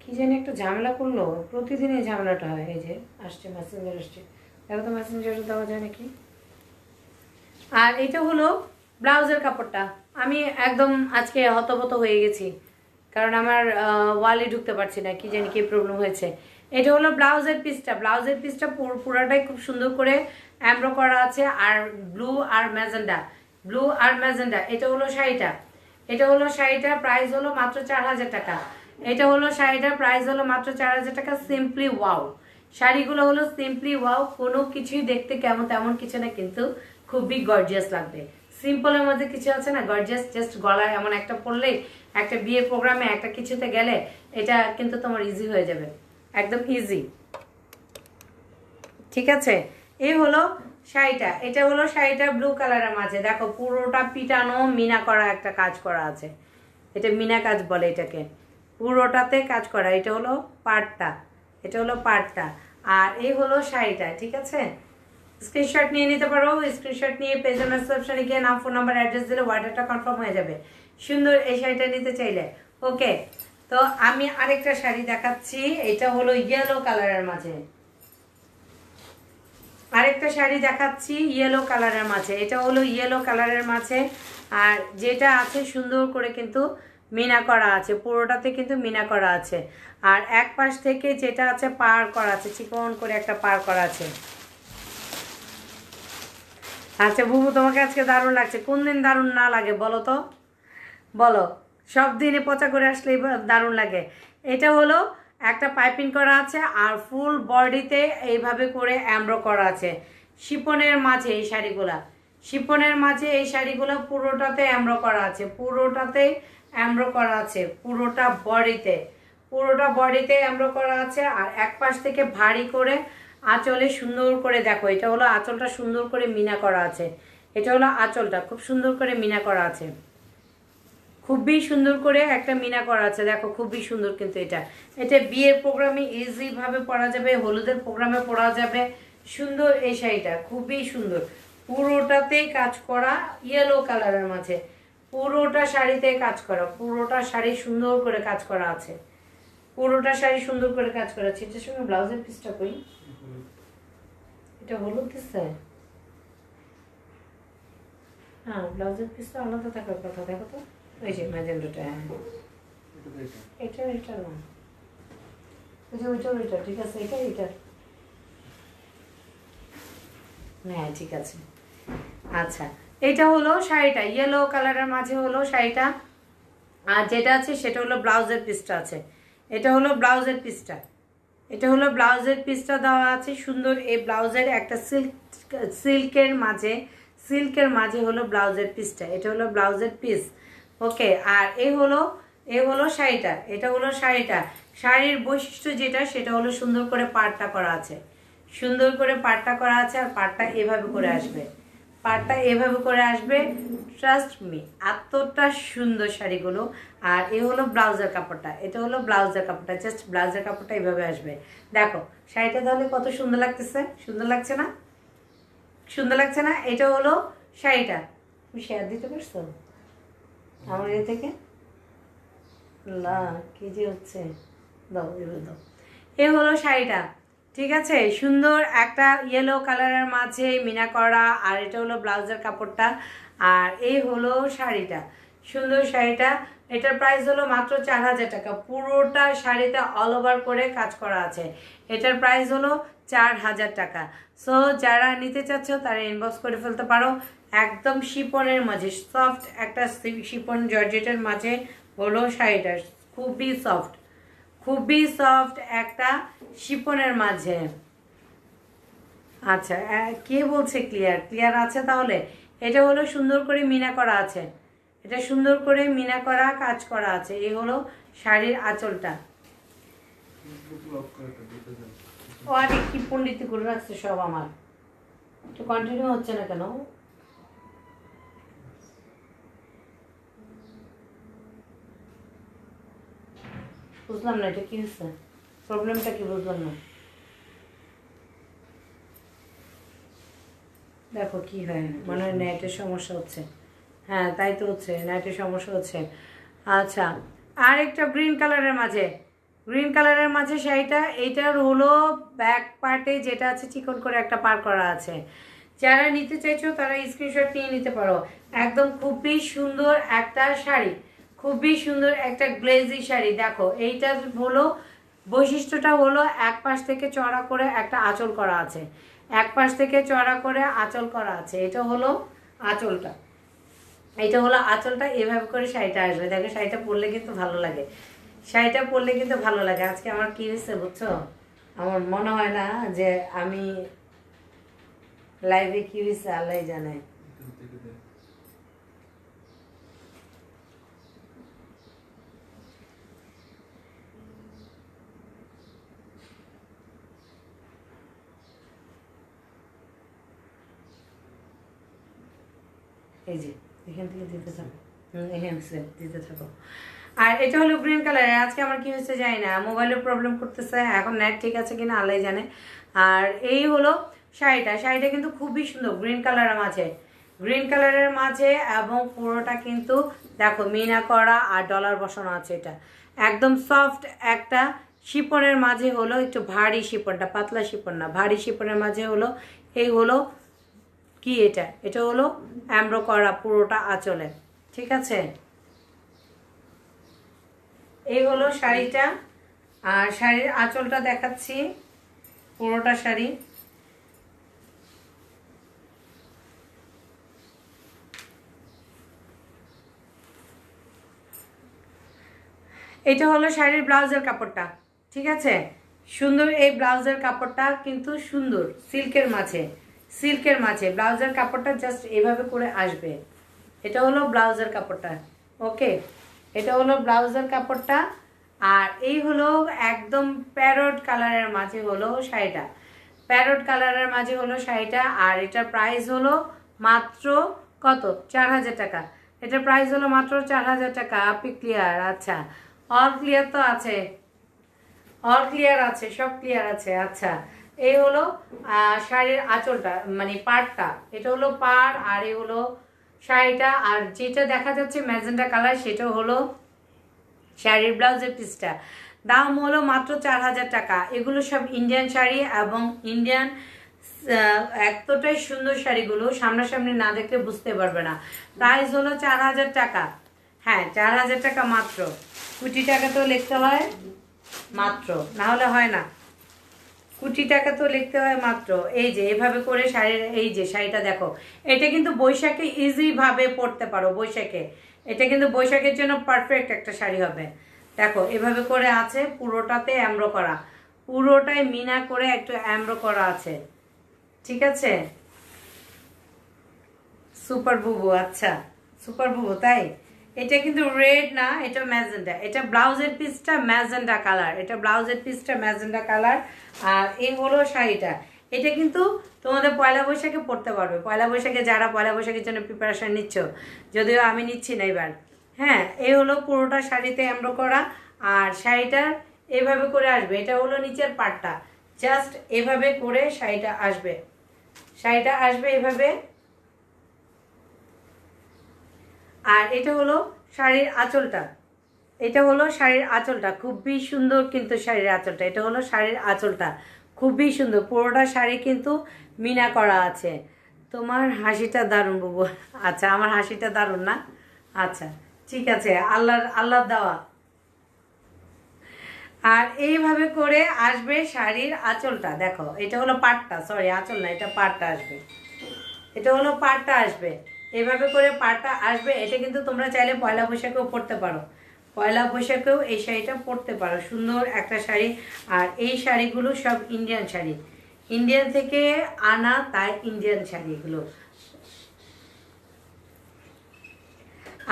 কি জানি একটা ঝামেলা করলো, প্রতিদিনই ঝামেলাটা হয়। এই যে আসছে মেসেঞ্জার, আসছে, দেখো তো মেসেঞ্জারে দেওয়া যায় নাকি। আর এটা হলো ব্লাউজের কাপড়টা। আমি একদম আজকে হতবত হয়ে গেছি, কারণ আমার ওয়ালে ঢুকতে পারছি না, কি জানি কি প্রবলেম হয়েছে। এটা হলো ব্লাউজের পিসটা, ব্লাউজের পিসটা পুরাটাই খুব সুন্দর করে এমব্রো করা আছে, আর ব্লু আর ম্যাজেন্ডা, ব্লু আর ম্যাজেন্ডা। এটা হলো শাড়িটা, এটা হলো শাড়িটার প্রাইস হলো মাত্র 4000 টাকা। এটা হলো শাড়িটার প্রাইস হলো মাত্র 4000 টাকা। সিম্পলি ওয়াও, শাড়িগুলো হলো সিম্পলি ওয়াও, কোনো কিছুই দেখতে কেমন তেমন কিছু না, কিন্তু খুবই গর্জিয়াস লাগবে। সিম্পলের মধ্যে কিছু আছে না গর্জিয়াস, জাস্ট গলায় এমন একটা পরলেই, একটা বিয়ের প্রোগ্রামে একটা কিছুতে গেলে এটা কিন্তু তোমার ইজি হয়ে যাবে, একদম ইজি। ঠিক আছে, এই হলো শাড়িটা। এটা হলো শাড়িটা ব্লু কালারের মাঝে, দেখো পুরোটা পিটানো মিনা করা একটা কাজ করা আছে, এটা মিনা কাজ বলে এটাকে, পুরোটাতে কাজ করা। এটা হলো পাড়টা, এটা হলো পাড়টা, আর এই হলো শাড়িটা। ঠিক আছে, স্ক্রিনশট নিয়ে নিতে পারো। স্ক্রিনশট নিয়ে পেজের মেসেপশনে গিয়ে নাম, ফোন নাম্বার, অ্যাড্রেস দিলে অর্ডারটা কনফার্ম হয়ে যাবে। সুন্দর এই শাড়িটা নিতে চাইলে। ওকে, তো আমি আরেকটা শাড়ি দেখাচ্ছি, এটা হলো ইয়েলো কালারের মাঝে। আরেকটা শাড়ি দেখাচ্ছি ইয়েলো কালারের মাঝে, এটা হলো ইয়েলো কালারের মাঝে, আর যেটা আছে সুন্দর করে কিন্তু মিনা করা আছে, পুরোটাতে কিন্তু মিনা করা আছে, আর এক পাশ থেকে যেটা আছে পার করা আছে, চিকন করে একটা পার করা আছে। আচ্ছা বুবু, তোমাকে আজকে দারুণ লাগছে, কোন দিন দারুণ না লাগে বলো তো, বলো। সব দিনে পচা করে আসলেই দারুণ লাগে। এটা হলো একটা পাইপিং করা আছে, আর ফুল বডিতে এইভাবে করে অ্যামব্রো করা আছে শিপনের মাঝে। এই শাড়িগুলা শিপনের মাঝে, এই শাড়িগুলো পুরোটাতে অ্যামব্রো করা আছে, পুরোটাতে অ্যামব্রো করা আছে, পুরোটা বডিতে, পুরোটা বডিতে অ্যামব্রো করা আছে। আর এক পাশ থেকে ভারী করে আঁচলে সুন্দর করে, দেখো এটা হলো আঁচলটা সুন্দর করে মিনা করা আছে, এটা হলো আঁচলটা খুব সুন্দর করে মিনা করা আছে, খুবই সুন্দর করে একটা মিনা করা আছে, দেখো খুবই সুন্দর। কিন্তু এটা এটা বিয়ের প্রোগ্রামে ইজিভাবে পরা যাবে, হলুদের প্রোগ্রামে পরা যাবে। সুন্দর এই শাড়িটা, খুবই সুন্দর, পুরোটাতে কাজ করা ইয়েলো কালারের মাঝে, পুরোটা শাড়িতে কাজ করা, পুরোটা শাড়ি সুন্দর করে কাজ করা আছে, পুরোটা শাড়ি সুন্দর করে কাজ করা আছে। এটার সঙ্গে ব্লাউজের পিসটা কই, এটা হলুদ দিচ্ছে, হ্যাঁ ব্লাউজের পিসটা আলাদা থাকার কথা, দেখো তো ওই যে ম্যাজেন্ডাটা, হ্যাঁ এটা এটা না, ওই যে ওইটা ওইটা, ঠিক আছে এটা এটা, হ্যাঁ ঠিক আছে। আচ্ছা, এটা হলো শাড়িটা ইয়েলো কালারের মাঝে হলো শাড়িটা, আর যেটা আছে সেটা হলো ব্লাউজের পিসটা আছে, এটা হলো ব্লাউজের পিসটা, এটা হলো ব্লাউজের পিসটা দেওয়া আছে সুন্দর। এই ব্লাউজের একটা সিল্কের মাঝে, সিল্কের মাঝে হলো ব্লাউজের পিসটা, এটা হলো ব্লাউজের পিস। ওকে, আর এই হলো শাড়িটা, এটা হলো শাড়িটা। শাড়ির বৈশিষ্ট্য যেটা সেটা হলো সুন্দর করে পাড়টা করা আছে, সুন্দর করে পাড়টা করা আছে, আর পাড়টা এভাবে করে আসবে, পাড়টা এভাবে করে আসবে, ট্রাস্ট মি এতটা সুন্দর শাড়িগুলো। আর এ হলো ব্লাউজের কাপড়টা, এটা হলো ব্লাউজের কাপড়টা, জাস্ট ব্লাউজের কাপড়টা এভাবে আসবে। দেখো শাড়িটা তাহলে কত সুন্দর লাগতেছে, সুন্দর লাগছে না, সুন্দর লাগছে না? এটা হলো শাড়িটা, তুমি শেয়ার দিতে পারছো আমার ইয়ে থেকে, না কি যে হচ্ছে, দাও এবার দাও। এ হলো শাড়িটা, ঠিক আছে, সুন্দর একটা ইয়েলো কালারের মাঝে মিনা করা, আর এটা হলো ব্লাউজের কাপড়টা, আর এই হলো শাড়িটা, সুন্দর শাড়িটা। এটার প্রাইস হলো মাত্র 4000 টাকা, পুরোটা শাড়িতে অল ওভার করে কাজ করা আছে, এটার প্রাইস হলো 4000 টাকা। সো যারা নিতে চাচ্ছ তারা ইনবক্স করে ফেলতে পারো। একদম শিপনের মাঝে, সফট একটা শিপন জর্জেটের মাঝে হলো শাড়িটা, খুবই সফট, খুবই সফট একটা শিপনের মাঝে। আচ্ছা, কে বলছে ক্লিয়ার, ক্লিয়ার আছে তাহলে? এটা হলো সুন্দর করে মিনা করা আছে, এটা সুন্দর করে মিনা করা কাজ করা আছে। এই হলো শাড়ির আঁচলটা। ও আরে কি পণ্ডিতি করে রাখছে সব, আমার তো কন্টিনিউ হচ্ছে না কেন? বুঝলাম না এটা কি হচ্ছে, প্রবলেমটা কি বুঝলাম না। দেখো কি হয়, মনে হয় নেটের সমস্যা হচ্ছে, হ্যাঁ তাই তো হচ্ছে, নেটের সমস্যা হচ্ছে। আচ্ছা, আর একটা গ্রিন কালারের মাঝে, গ্রিন কালারের মাঝে শাড়িটা, এইটার হলো ব্যাক পার্টে যেটা আছে চিকন করে একটা পার করা আছে। যারা নিতে চাইছো তারা স্ক্রিনশট নিয়ে নিতে পারো। একদম খুবই সুন্দর একটা শাড়ি, খুবই সুন্দর একটা গ্লেজি শাড়ি। দেখো এইটার হলো বৈশিষ্ট্যটা হলো এক পাশ থেকে চড়া করে একটা আঁচল করা আছে, এক পাশ থেকে চড়া করে আঁচল করা আছে, এটা হলো আঁচলটা, এটা হলো আঁচলটা, এভাবে করে শাড়িটা আসবে। দেখো শাড়িটা পরলে কিন্তু ভালো লাগে, শাড়িটা পরলে কিন্তু ভালো লাগে। আজকে আমার কি হয়েছে বুঝছো, আমার মনে হয় না যে আমি লাইভে কি হয়েছে আল্লাহ জানে। এই যে এখান থেকে দিতে থাকো, এখান থেকে দিতে থাকো। আর এটা হলো গ্রিন কালারের। আজকে আমার কি হয়েছে জানি না, মোবাইলের প্রবলেম করতেছে, এখন নেট ঠিক আছে কিনা আল্লাহ জানে। আর এই হলো শাড়িটা। শাড়িটা কিন্তু খুবই সুন্দর, গ্রিন কালারের মাঝে, গ্রিন কালারের মাঝে, এবং পুরোটা কিন্তু দেখো মিনা করা আর ডলার বসানো আছে। এটা একদম সফট একটা শিপনের মাঝে হলো, একটু ভারী শিপনটা, পাতলা শিপন না, ভারী শিপনের মাঝে হলো এই হলো কি এটা, এটা হলো অ্যামব্রো করা পুরোটা আঁচলে, ঠিক আছে। এই হলো শাড়িটা। আর শাড়ির আঁচলটা দেখাচ্ছি, পুরোটা শাড়ি। এটা হলো শাড়ির ব্লাউজের কাপড়টা, ঠিক আছে। সুন্দর এই ব্লাউজের কাপড়টা কিন্তু সুন্দর, সিল্কের মাঝে, সিল্কের মাঝে ব্লাউজের কাপড়টা জাস্ট এভাবে করে আসবে। এটা হলো ব্লাউজের কাপড়টা, ওকে। এটা হলো ব্লাউজের কাপড়টা। আর এই হলো একদম প্যারট কালারের মাঝে হলো শাড়িটা, প্যারট কালারের মাঝে হলো শাড়িটা। আর এটার প্রাইস হলো মাত্র কত, 4000 টাকা। এটার প্রাইস হলো মাত্র 4000 টাকা। আপনি ক্লিয়ার? আচ্ছা, অল ক্লিয়ার তো আছে, অল ক্লিয়ার আছে, সব ক্লিয়ার আছে। আচ্ছা, এই হলো শাড়ির আঁচলটা, মানে পাড়টা। এটা হলো পাড়, আর এই হলো শাড়িটা। আর যেটা দেখা যাচ্ছে ম্যাজেন্টা কালার, সেটা হলো শাড়ির ব্লাউজের পিসটা। দাম হলো মাত্র 4000 টাকা। এগুলো সব ইন্ডিয়ান শাড়ি, এবং ইন্ডিয়ান এতটাই সুন্দর শাড়িগুলো, সামনাসামনি না দেখলে বুঝতে পারবে না। প্রাইস হলো 4000 টাকা। হ্যাঁ, 4000 টাকা মাত্র। 20 টাকা তো লিখতে হয় মাত্র, না হলে হয় না। 20 টাকা তো লিখতে হয় মাত্র। এই যে এভাবে করে শাড়ির, এই যে শাড়িটা দেখো, এটা কিন্তু বৈশাখে ইজি ভাবে পরতে পারো। বৈশাখে এটা কিন্তু বৈশাখের জন্য পারফেক্ট একটা শাড়ি হবে। দেখো এভাবে করে আছে, পুরোটাতে অ্যামব্রো করা, পুরোটাই মিনা করে একটু অ্যামব্রো করা আছে, ঠিক আছে। সুপার বুবু, আচ্ছা সুপার বুবু, তাই। এটা কিন্তু রেড না, এটা ম্যাজেন্ডা। এটা ব্লাউজের পিসটা ম্যাজেন্ডা কালার, এটা ব্লাউজের পিসটা ম্যাজেন্ডা কালার। আর এই হলো শাড়িটা। এটা কিন্তু তোমাদের পয়লা বৈশাখে পরতে পারবে। পয়লা বৈশাখে যারা পয়লা বৈশাখের জন্য প্রিপারেশন নিচ্ছ, যদিও আমি নিচ্ছি না এবার। হ্যাঁ, এই হলো পুরোটা শাড়িতে এমব্রো করা। আর শাড়িটার এভাবে করে আসবে। এটা হলো নিচের পাটটা, জাস্ট এভাবে করে শাড়িটা আসবে, শাড়িটা আসবে এভাবে। আর এটা হলো শাড়ির আঁচলটা, এটা হলো শাড়ির আঁচলটা, খুবই সুন্দর কিন্তু শাড়ির আঁচলটা। এটা হলো শাড়ির আঁচলটা, খুবই সুন্দর। পুরোটা শাড়ি কিন্তু মিনা করা আছে। তোমার হাসিটা দারুণ বুবু। আচ্ছা, আমার হাসিটা দারুণ না? আচ্ছা ঠিক আছে, আল্লাহর দেওয়া। আর এইভাবে করে আসবে শাড়ির আঁচলটা। দেখো এটা হলো পাটটা, সরি আঁচল না, এটা পাটটা আসবে, এটা হলো পাটটা আসবে। এভাবে করে পাটটা আসবে। এটা কিন্তু তোমরা চাইলে পয়লা বৈশাখেও পরতে পারো, পয়লা বৈশাখেও এই শাড়িটা পরতে পারো। সুন্দর একটা শাড়ি। আর এই শাড়িগুলো সব ইন্ডিয়ান শাড়ি, ইন্ডিয়ান থেকে আনা, তাই ইন্ডিয়ান শাড়ি এগুলো।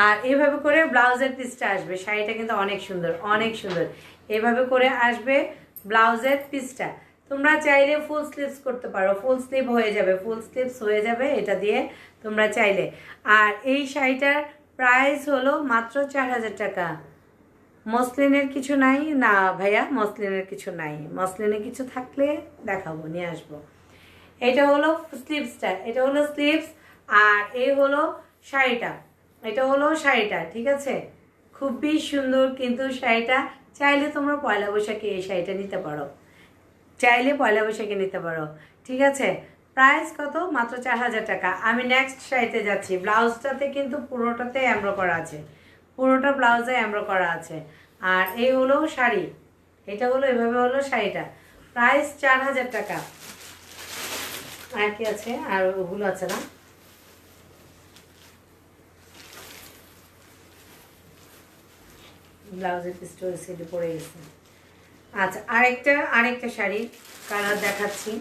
আর এভাবে করে ব্লাউজের পিসটা আসবে। শাড়িটা কিন্তু অনেক সুন্দর, অনেক সুন্দর। এভাবে করে আসবে ব্লাউজের পিসটা। তোমরা চাইলে ফুল স্লিভস করতে পারো, ফুল স্লিভ হয়ে যাবে, ফুল স্লিভস হয়ে যাবে এটা দিয়ে তোমরা চাইলে। আর এই শাড়িটার প্রাইস হলো মাত্র 4000 টাকা। মসলিনের কিছু নাই না ভাইয়া, মসলিনের কিছু নাই। মসলিনের কিছু থাকলে দেখাবো, নিয়ে আসবো। এটা হলো স্লিভসটা, এটা হলো স্লিভস। আর এই হলো শাড়িটা, এটা হলো শাড়িটা, ঠিক আছে। খুবই সুন্দর কিন্তু শাড়িটা। চাইলে তোমরা পয়লা বৈশাখে এই শাড়িটা নিতে পারো, চাইলে পয়লা বৈশাখে নিতে পারো, ঠিক আছে। প্রাইস কত? মাত্র 4000 টাকা। আমি নেক্সট শাড়িতে যাচ্ছি। ব্লাউজটাতে কিন্তু পুরোটাতে এমব্রো করা আছে, পুরোটা ব্লাউজে এমব্রো করা আছে। আর এই হলো শাড়ি, এটা হলো এভাবে হলো শাড়িটা। প্রাইস 4000 টাকা। আর কি আছে? আর ওগুলো আছে না? ব্লাউজের পিসটা ওই সাইডে পড়ে গেছে। আচ্ছা, আরেকটা শাড়ি কালার দেখাচ্ছি।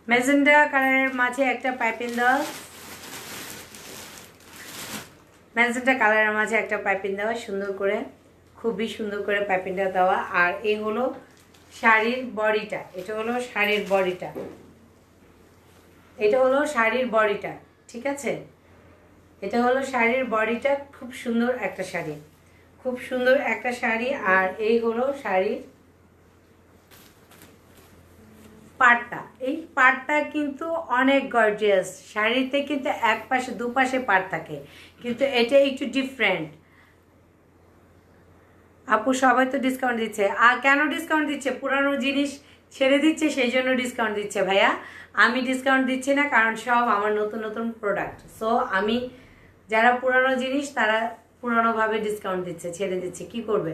ম্যাজেন্ডা কালারের মাঝে একটা পাইপিং দেওয়া, ম্যাজেন্ডা কালারের মাঝে একটা পাইপিং দেওয়া, সুন্দর করে, খুবই সুন্দর করে পাইপিংটা দেওয়া। আর এই হলো শাড়ির বডিটা, এটা হলো শাড়ির বডিটা, এটা হলো শাড়ির বডিটা, ঠিক আছে? এটা হলো শাড়ির বডিটা, খুব সুন্দর একটা শাড়ি, খুব সুন্দর একটা শাড়ি। আর এই হলো শাড়ির পাড়টা। এই পাড়টা কিন্তু অনেক গর্জিয়াস। শাড়িতে কিন্তু এক পাশে দুপাশে পাড় থাকে, কিন্তু এটা একটু ডিফারেন্ট। আপু সবাই তো ডিসকাউন্ট দিচ্ছে, আর কেন ডিসকাউন্ট দিচ্ছে? পুরানো জিনিস ছেড়ে দিচ্ছে, সেই জন্য ডিসকাউন্ট দিচ্ছে ভাইয়া। আমি ডিসকাউন্ট দিচ্ছি না, কারণ সব আমার নতুন নতুন প্রোডাক্ট। সো আমি, যারা পুরানো জিনিস তারা পুরানোভাবে ডিসকাউন্ট দিচ্ছে, ছেড়ে দিচ্ছে। কি করবে?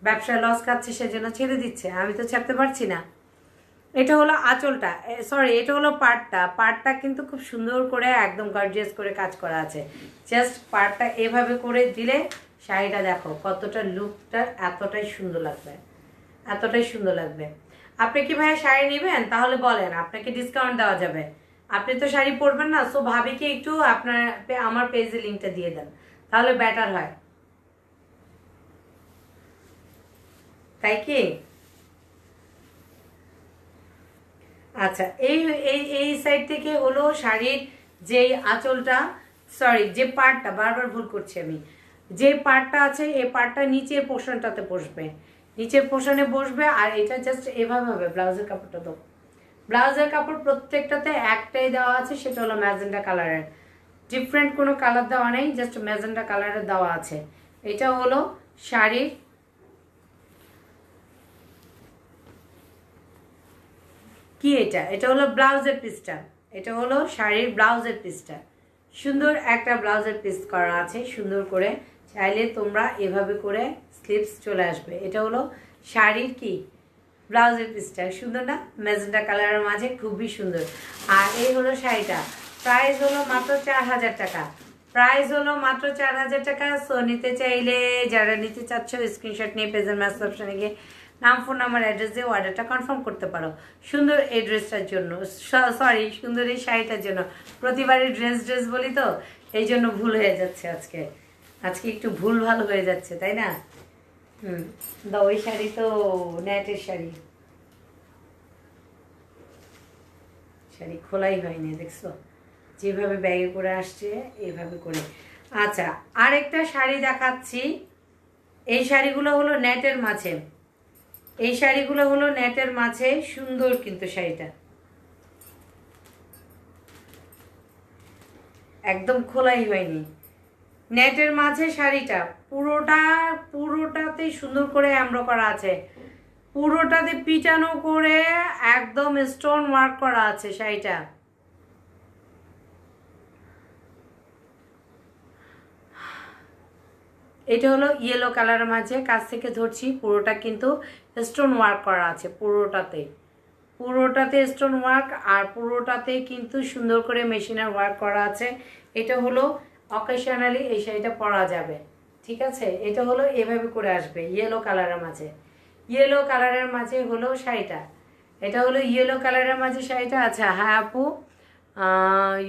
ব্যবসায় লস খাচ্ছে সেজন্য ছেড়ে দিচ্ছে, আমি তো ছাড়তে পারছি না। এটা হলো আঁচলটা, সরি এটা হলো পাড়টা। পাড়টা কিন্তু খুব সুন্দর করে একদম গর্জিয়াস করে কাজ করা আছে। জাস্ট পাড়টা এভাবে করে দিলে শাড়িটা দেখো কতটা, লুকটা এতটাই সুন্দর লাগবে, এতটাই সুন্দর লাগবে। আপনি কি ভাইয়া শাড়ি নেবেন? তাহলে বলেন, আপনাকে ডিসকাউন্ট দেওয়া যাবে। আপনি তো শাড়ি পরবেন না, সো ভাবি কি একটু আপনার আমার পেজে লিঙ্কটা দিয়ে দেন, তাহলে বেটার হয়, তাই কি? আচ্ছা, এই এই এই সাইড থেকে হলো শাড়ির যেই আঁচলটা, সরি যে পার্টটা, বারবার ভুল করছি আমি, যে পার্টটা আছে এই পার্টটা নিচের পোর্শনটাতে বসবে, নিচের পোর্শনে বসবে। আর এটা জাস্ট এভাবে হবে। ব্লাউজের কাপড়টা তো, ব্লাউজের কাপড় প্রত্যেকটাতে একটাই দেওয়া আছে, সেটা হলো ম্যাজেন্ডা কালারের। ডিফারেন্ট কোনো কালার দেওয়া নেই, জাস্ট ম্যাজেন্ডা কালারের দেওয়া আছে। এটা হলো শাড়ির, কি এটা? এটা হলো ব্লাউজের পিসটা, এটা হলো শাড়ির ব্লাউজের পিসটা। সুন্দর একটা ব্লাউজের পিস করা আছে, সুন্দর করে। চাইলে তোমরা এভাবে করে স্লিভস চলে আসবে। এটা হলো শাড়ির কি ব্লাউজের পিসটা, সুন্দর না? ম্যাজেন্টা কালারের মাঝে খুবই সুন্দর। আর এই হলো শাড়িটা, প্রাইস হলো মাত্র 4000 টাকা, প্রাইস হলো মাত্র 4000 টাকা। সো নিতে চাইলে, যারা নিতে চাচ্ছ, স্ক্রিনশট নিয়ে পেজের মেসেজ অপশনে গিয়ে নাম, ফোন নাম্বার, অ্যাড্রেস দিয়ে অর্ডারটা কনফার্ম করতে পারো। সুন্দর এই ড্রেসটার জন্য, সরি সুন্দর এই শাড়িটার জন্য। প্রতিবারই ড্রেস বলি তো, এই জন্য ভুল হয়ে যাচ্ছে আজকে, আজকে একটু ভুল ভালো হয়ে যাচ্ছে, তাই না? দাও, ওই শাড়ি তো নেটের শাড়ি, শাড়ি খোলাই হয়নি, দেখছো যেভাবে ব্যাগে করে আসছে এইভাবে করে। আচ্ছা, আরেকটা শাড়ি দেখাচ্ছি। এই শাড়িগুলো হলো নেটের মাঝে, এই শাড়িগুলো হলো নেটের মাঝে, সুন্দর কিন্তু শাড়িটা একদম খোলাই হয়নি, নেটের মাঝে শাড়িটা পুরোটাতে সুন্দর করে এমব্রো করা আছে, পুরোটাতে পিটানো করে একদম স্টোন ওয়ার্ক করা আছে শাড়িটা। এটা হলো ইয়েলো কালারের মাঝে, কাছ থেকে ধরছি, পুরোটা কিন্তু স্টোন ওয়ার্ক করা আছে, পুরোটাতে স্টোন ওয়ার্ক। আর পুরোটাতে কিন্তু সুন্দর করে মেশিনের ওয়ার্ক করা আছে। এটা হলো অকেশনালি এই শাড়িটা পরা যাবে, ঠিক আছে? এটা হলো এভাবে করে আসবে ইয়েলো কালারের মাঝে, ইয়েলো কালারের মাঝে হলো শাড়িটা। এটা হলো ইয়েলো কালারের মাঝে শাড়িটা। আচ্ছা হ্যাঁ আপু,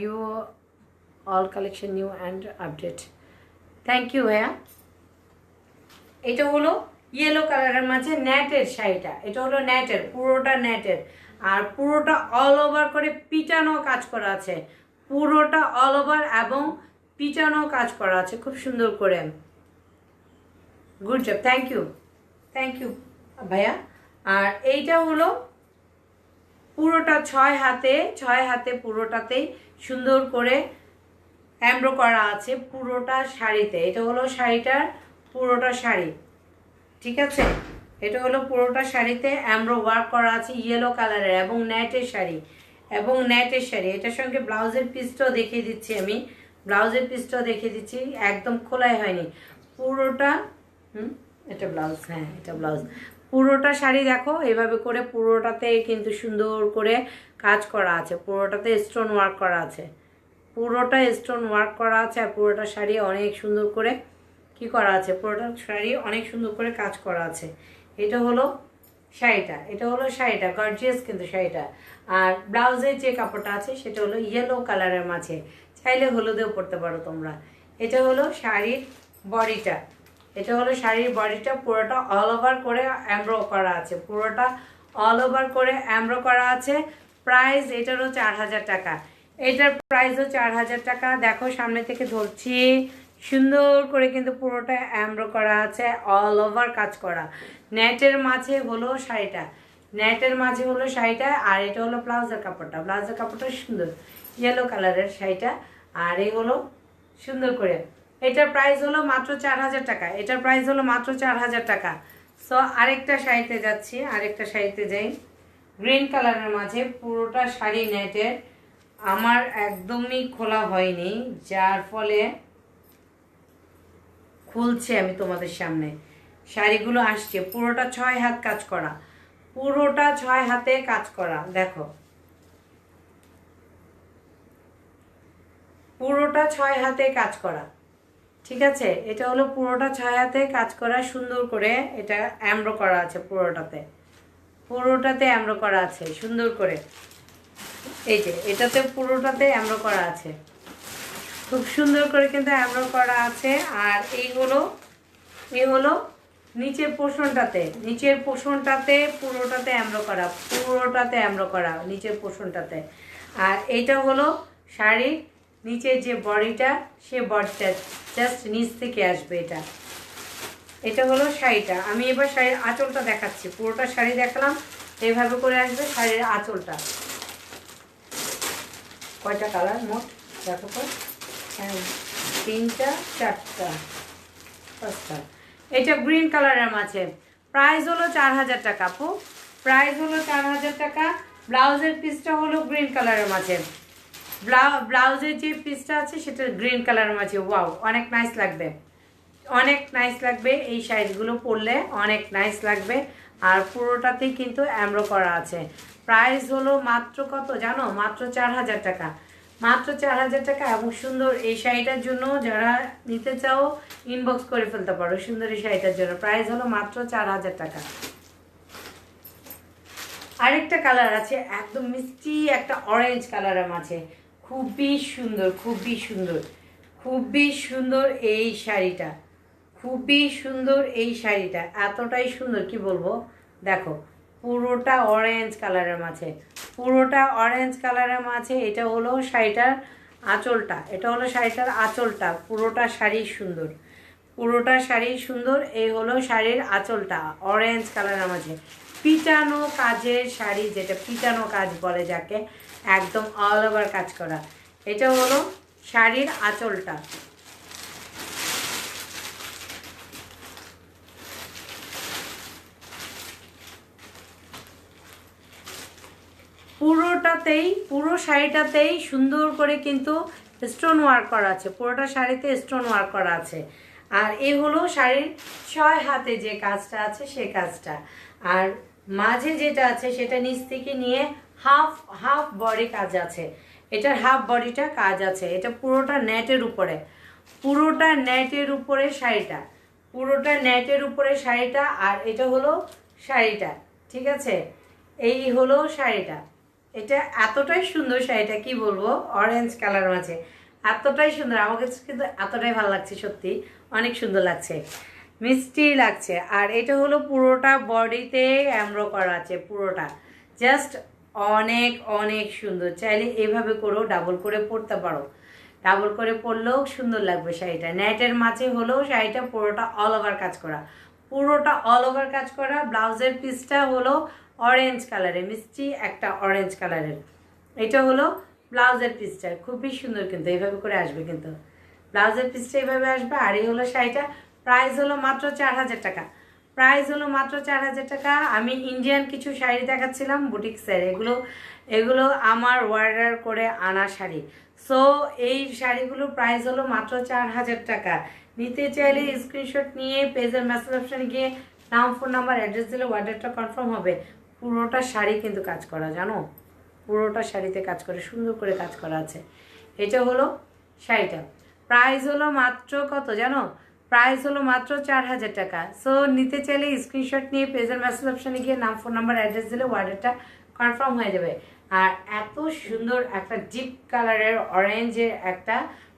you all collection new and update, thank you ভাইয়া। এটা হলো ইয়েলো কালারের মাঝে নেটের শাড়িটা, এটা হলো নেটের, পুরোটা নেটের। আর পুরোটা অল ওভার করে পিটানো কাজ করা আছে, পুরোটা অল ওভার এবং পিটানো কাজ করা আছে খুব সুন্দর করে। গুড জব, থ্যাংক ইউ ভাইয়া। আর এইটা হলো পুরোটা 6 হাতে পুরোটাতেই সুন্দর করে এমব্রো করা আছে পুরোটা শাড়িতে। এটা হলো শাড়িটার পুরোটা শাড়ি, ঠিক আছে? এটা হলো পুরোটা শাড়িতে এমব্রো ওয়ার্ক করা আছে ইয়েলো কালারের এবং নেটের শাড়ি, এটার সঙ্গে ব্লাউজের পিসটাও দেখিয়ে দিচ্ছি আমি, একদম খোলাই হয়নি পুরোটা। এটা ব্লাউজ, হ্যাঁ এটা ব্লাউজ। পুরোটা শাড়ি দেখো এভাবে করে পুরোটাতে কিন্তু সুন্দর করে কাজ করা আছে, পুরোটাতে স্টোন ওয়ার্ক করা আছে, পুরোটা স্টোন ওয়ার্ক করা আছে। আর পুরোটা শাড়ি অনেক সুন্দর করে কি করা আছে, পুরোটা শাড়ি অনেক সুন্দর করে কাজ করা আছে। এটা হলো শাড়িটা, এটা হলো শাড়িটা, গর্জিয়াস কিন্তু শাড়িটা। আর ব্লাউজের যে কাপড়টা আছে সেটা হলো ইয়েলো কালারের মাঝে, চাইলে হলুদেও পরতে পারো তোমরা। এটা হলো শাড়ির বডিটা, এটা হলো শাড়ির বডিটা, পুরোটা অল ওভার করে এমব্রো করা আছে, পুরোটা অল ওভার করে এমব্রো করা আছে। প্রাইস এটারও 4000 টাকা, এটার প্রাইসও 4000 টাকা। দেখো সামনে থেকে ধরছি, সুন্দর করে কিন্তু পুরোটা এমব্রো করা আছে, অল ওভার কাজ করা। নেটের মাঝে হলো শাড়িটা, নেটের মাঝে হলো শাড়িটা। আর এটা হলো ব্লাউজের কাপড়টা, ব্লাউজের কাপড়টা সুন্দর ইয়েলো কালারের শাড়িটা। আর এই হলো সুন্দর করে, এটার প্রাইস হলো মাত্র 4000 টাকা, এটার প্রাইস হলো মাত্র 4000 টাকা। সো আরেকটা শাড়িতে যাচ্ছি, আরেকটা শাড়িতে যাই। গ্রিন কালারের মাঝে পুরোটা শাড়ি নেটের, আমার একদমই খোলা হয়নি, যার ফলে খুলছে আমি তোমাদের সামনে। শাড়িগুলো আসছে, পুরোটা 6 হাত কাজ করা, পুরোটা 6 হাতে কাজ করা। দেখো পুরোটা 6 হাতে কাজ করা, ঠিক আছে। এটা হলো পুরোটা 6 হাতে কাজ করা, সুন্দর করে এটা এমব্রো করা আছে পুরোটাতে, পুরোটাতে এমব্রো করা আছে সুন্দর করে। এই যে এটাতে পুরোটাতে এমব্রো করা আছে, খুব সুন্দর করে কিন্তু এমব্রো করা আছে। আর এই হলো নিচের পোর্শনটাতে, নিচের পোর্শনটাতে পুরোটাতে এমব্রো করা, পুরোটাতে এমব্রো করা নিচের পোর্শনটাতে। আর এইটা হলো শাড়ির নিচের যে বডিটা, সে বডিটা জাস্ট নিচ থেকে আসবে এটা। এটা হলো শাড়িটা। আমি এবার শাড়ির আঁচলটা দেখাচ্ছি, পুরোটা শাড়ি দেখালাম, এইভাবে করে আসবে শাড়ির আঁচলটা। কয়টা কালার মোট দেখো তো, 3টা 4টা 5টা। এটা গ্রিন কালারের মাঝে, প্রাইস হলো 4000 টাকা আপু, প্রাইস হলো 4000 টাকা। ব্লাউজের পিসটা হলো গ্রিন কালারের মাঝে, ব্লাউজের যে পিসটা আছে সেটা গ্রিন কালারের মাঝে। ওয়াও, অনেক নাইস লাগবে, অনেক নাইস লাগবে, এই শাড়িগুলো পরলে অনেক নাইস লাগবে। আর পুরোটাতেই কিন্তু এমব্রো করা আছে। প্রাইস হলো মাত্র কত জানো, মাত্র 4000 টাকা, মাত্র 4000 টাকা। এবং সুন্দর এই শাড়িটার জন্য যারা নিতে চাও ইনবক্স করে ফেলতে পারো, সুন্দর এই শাড়িটার জন্য প্রাইস হলো মাত্র 4000 টাকা। আরেকটা কালার আছে একদম মিষ্টি একটা অরেঞ্জ কালারের মাঝে, খুবই সুন্দর, খুবই সুন্দর, খুবই সুন্দর এই শাড়িটা, খুবই সুন্দর এই শাড়িটা, এতটাই সুন্দর কি বলবো। দেখো পুরোটা অরেঞ্জ কালারের মাঝে, পুরোটা অরেঞ্জ কালারের মাঝে। এটা হলো শাড়িটার আঁচলটা, এটা হলো শাড়িটার আঁচলটা, পুরোটা শাড়ি সুন্দর, পুরোটা শাড়ি সুন্দর। এই হলো শাড়ির আঁচলটা অরেঞ্জ কালারের মাঝে, পিটানো কাজের শাড়ি, যেটা পিটানো কাজ বলে যাকে, একদম অল ওভার কাজ করা। এটা হলো শাড়ির আঁচলটা। পুরোটাতেই, পুরো শাড়িটাতেই সুন্দর করে কিন্তু স্টোন ওয়ার্ক করা আছে, পুরোটা শাড়িতে স্টোন ওয়ার্ক করা আছে। আর এই হলো শাড়ির 6 হাতে যে কাজটা আছে সেই কাজটা। আর মাঝে যেটা আছে সেটা নিচ থেকে নিয়ে হাফ হাফ বডি কাজ আছে, এটার হাফ বডিটা কাজ আছে। এটা পুরোটা নেটের উপরে, পুরোটা নেটের উপরে শাড়িটা, পুরোটা নেটের উপরে শাড়িটা। আর এটা হলো শাড়িটা, ঠিক আছে, এই হলো শাড়িটা। এটা এতটাই সুন্দর শাড়িটা কি বলবো, অরেঞ্জ কালার মাঝে এতটাই সুন্দর, আমার কাছে কিন্তু এতটাই ভালো লাগছে, সত্যি অনেক সুন্দর লাগছে, মিষ্টি লাগছে। আর এটা হলো পুরোটা বডিতে এমব্রো করা আছে, পুরোটা জাস্ট অনেক অনেক সুন্দর। চাইলে এভাবে করেও ডাবল করে পরতে পারো, ডাবল করে পরলেও সুন্দর লাগবে শাড়িটা। নেটের মাঝে হলেও শাড়িটা পুরোটা অল ওভার কাজ করা, পুরোটা অল ওভার কাজ করা। ব্লাউজের পিসটা হলো অরেঞ্জ কালারের, মিষ্টি একটা অরেঞ্জ কালারের। এটা হলো ব্লাউজের পিসটা, খুবই সুন্দর কিন্তু এইভাবে করে আসবে, কিন্তু ব্লাউজের পিসটা এইভাবে আসবে। আর এই হলো শাড়িটা, প্রাইস হলো মাত্র 4000 টাকা, প্রাইস হলো মাত্র 4000 টাকা। আমি ইন্ডিয়ান কিছু শাড়ি দেখাচ্ছিলাম বুটিক্সের, এগুলো এগুলো আমার অর্ডার করে আনা শাড়ি। সো এই শাড়িগুলো প্রাইস হলো মাত্র 4000 টাকা। নিতে চাইলে স্ক্রিনশট নিয়ে পেজের মেসেজ অপশানে গিয়ে নাম, ফোন নাম্বার, অ্যাড্রেস দিলে অর্ডারটা কনফার্ম হবে। পুরোটা শাড়ি কিন্তু কাজ করা, জানো, পুরোটা শাড়িতে কাজ করে সুন্দর করে কাজ করা আছে। এটা হলো শাড়িটা, প্রাইস হলো মাত্র কত জানো, প্রাইস হলো মাত্র 4000 টাকা। সো নিতে চাইলে স্ক্রিনশট নিয়ে পেজের মেসেজ অপশানে গিয়ে নাম, ফোন নাম্বার, অ্যাড্রেস দিলে অর্ডারটা কনফার্ম হয়ে যাবে। আর এত সুন্দর একটা ডিপ কালারের অরেঞ্জের একটা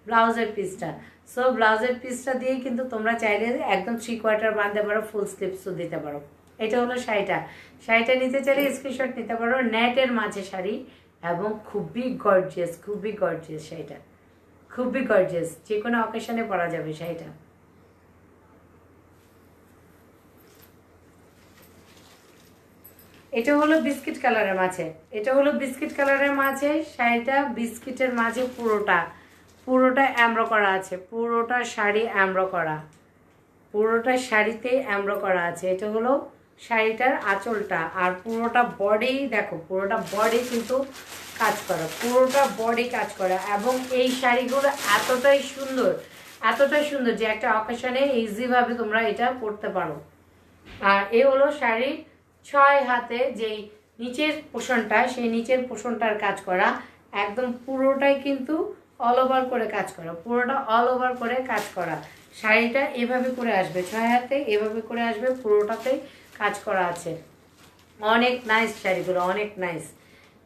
ব্লাউজের পিসটা, সো ব্লাউজের পিসটা দিয়ে কিন্তু তোমরা চাইলে একদম 3/4 বাঁধতে পারো, ফুল স্লিভসও দিতে পারো। এটা হলো শাড়িটা। শাড়িটা নিতে চাইলে স্ক্রিনশট নিতে পারো। নেটের মাঝে শাড়ি এবং খুবই গর্জিয়াস, খুবই গর্জিয়াস শাড়িটা, খুবই গর্জিয়াস, যে কোনো অকেশনে পরা যাবে শাড়িটা। এটা হলো বিস্কিট কালারের মাঝে, এটা হলো বিস্কিট কালারের মাঝে শাড়িটা, বিস্কিটের মাঝে পুরোটা অ্যামব্রো করা আছে, পুরোটা শাড়ি অ্যামব্রো করা, পুরোটা শাড়িতে অ্যামব্রো করা আছে। এটা হলো শাড়িটার আঁচলটা। আর পুরোটা বডি দেখো, পুরোটা বডি কিন্তু কাজ করা, পুরোটা বডি কাজ করা। এবং এই শাড়িগুলো এতটাই সুন্দর, এতটাই সুন্দর যে একটা অকেশনে ইজিভাবে তোমরা এটা পরতে পারো। আর এ হলো শাড়ির 6 হাতে যেই নিচের পোষণটা, সেই নিচের পোষণটার কাজ করা একদম পুরোটাই কিন্তু অল ওভার করে কাজ করা, পুরোটা অল ওভার করে কাজ করা। শাড়িটা এভাবে করে আসবে, 6 হাতে এভাবে করে আসবে, পুরোটাতেই কাজ করা আছে। অনেক নাইস শাড়িগুলো, অনেক নাইস।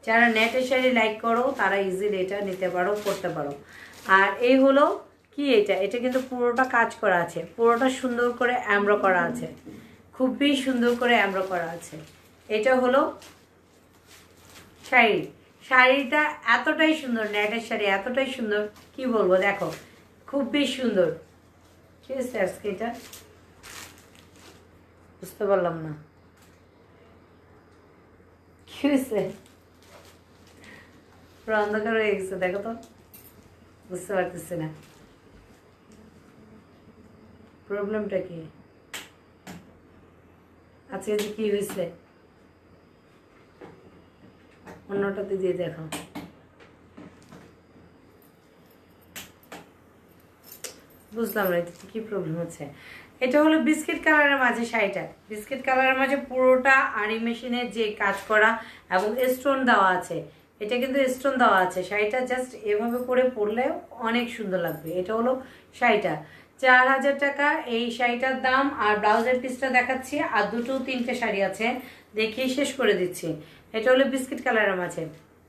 যারা নেটের শাড়ি লাইক করো তারা ইজিলি এটা নিতে পারো, পরতে পারো। আর এই হলো কি, এটা কিন্তু পুরোটা কাজ করা আছে, পুরোটা সুন্দর করে অ্যামব্রো করা আছে, খুবই সুন্দর করে অ্যামব্রো করা আছে। এটা হলো শাড়ি। শাড়িটা এতটাই সুন্দর, নেটের শাড়ি এতটাই সুন্দর, কি বলবো, দেখো খুবই সুন্দর। কি হয়েছে আজকে এটা বুঝতে পারলাম না, কি হয়েছে, পুরো অন্ধকার হয়ে গেছে, দেখো তো, বুঝতে পারতেছি না প্রবলেমটা কি। আজকে যে কি হয়েছে, অন্যটাতে দিয়ে দেখো, বুঝলাম না এটা কি প্রবলেম হচ্ছে। এটা হলো বিস্কিট কালারের মাঝে শাড়িটা, বিস্কিট কালারের মাঝে পুরোটা আরি মেশিনের যে কাজ করা এবং স্টোন দেওয়া আছে। এটা কিন্তু স্টোন দেওয়া আছে। শাড়িটা জাস্ট এভাবে করে পরলে অনেক সুন্দর লাগবে। এটা হলো শাড়িটা, 4000 টাকা এই শাড়িটার দাম। আর ব্লাউজের পিসটা দেখাচ্ছি, আর 2-3টে শাড়ি আছে, দেখিয়ে শেষ করে দিচ্ছি। এটা হলো বিস্কিট কালারের মাঝে,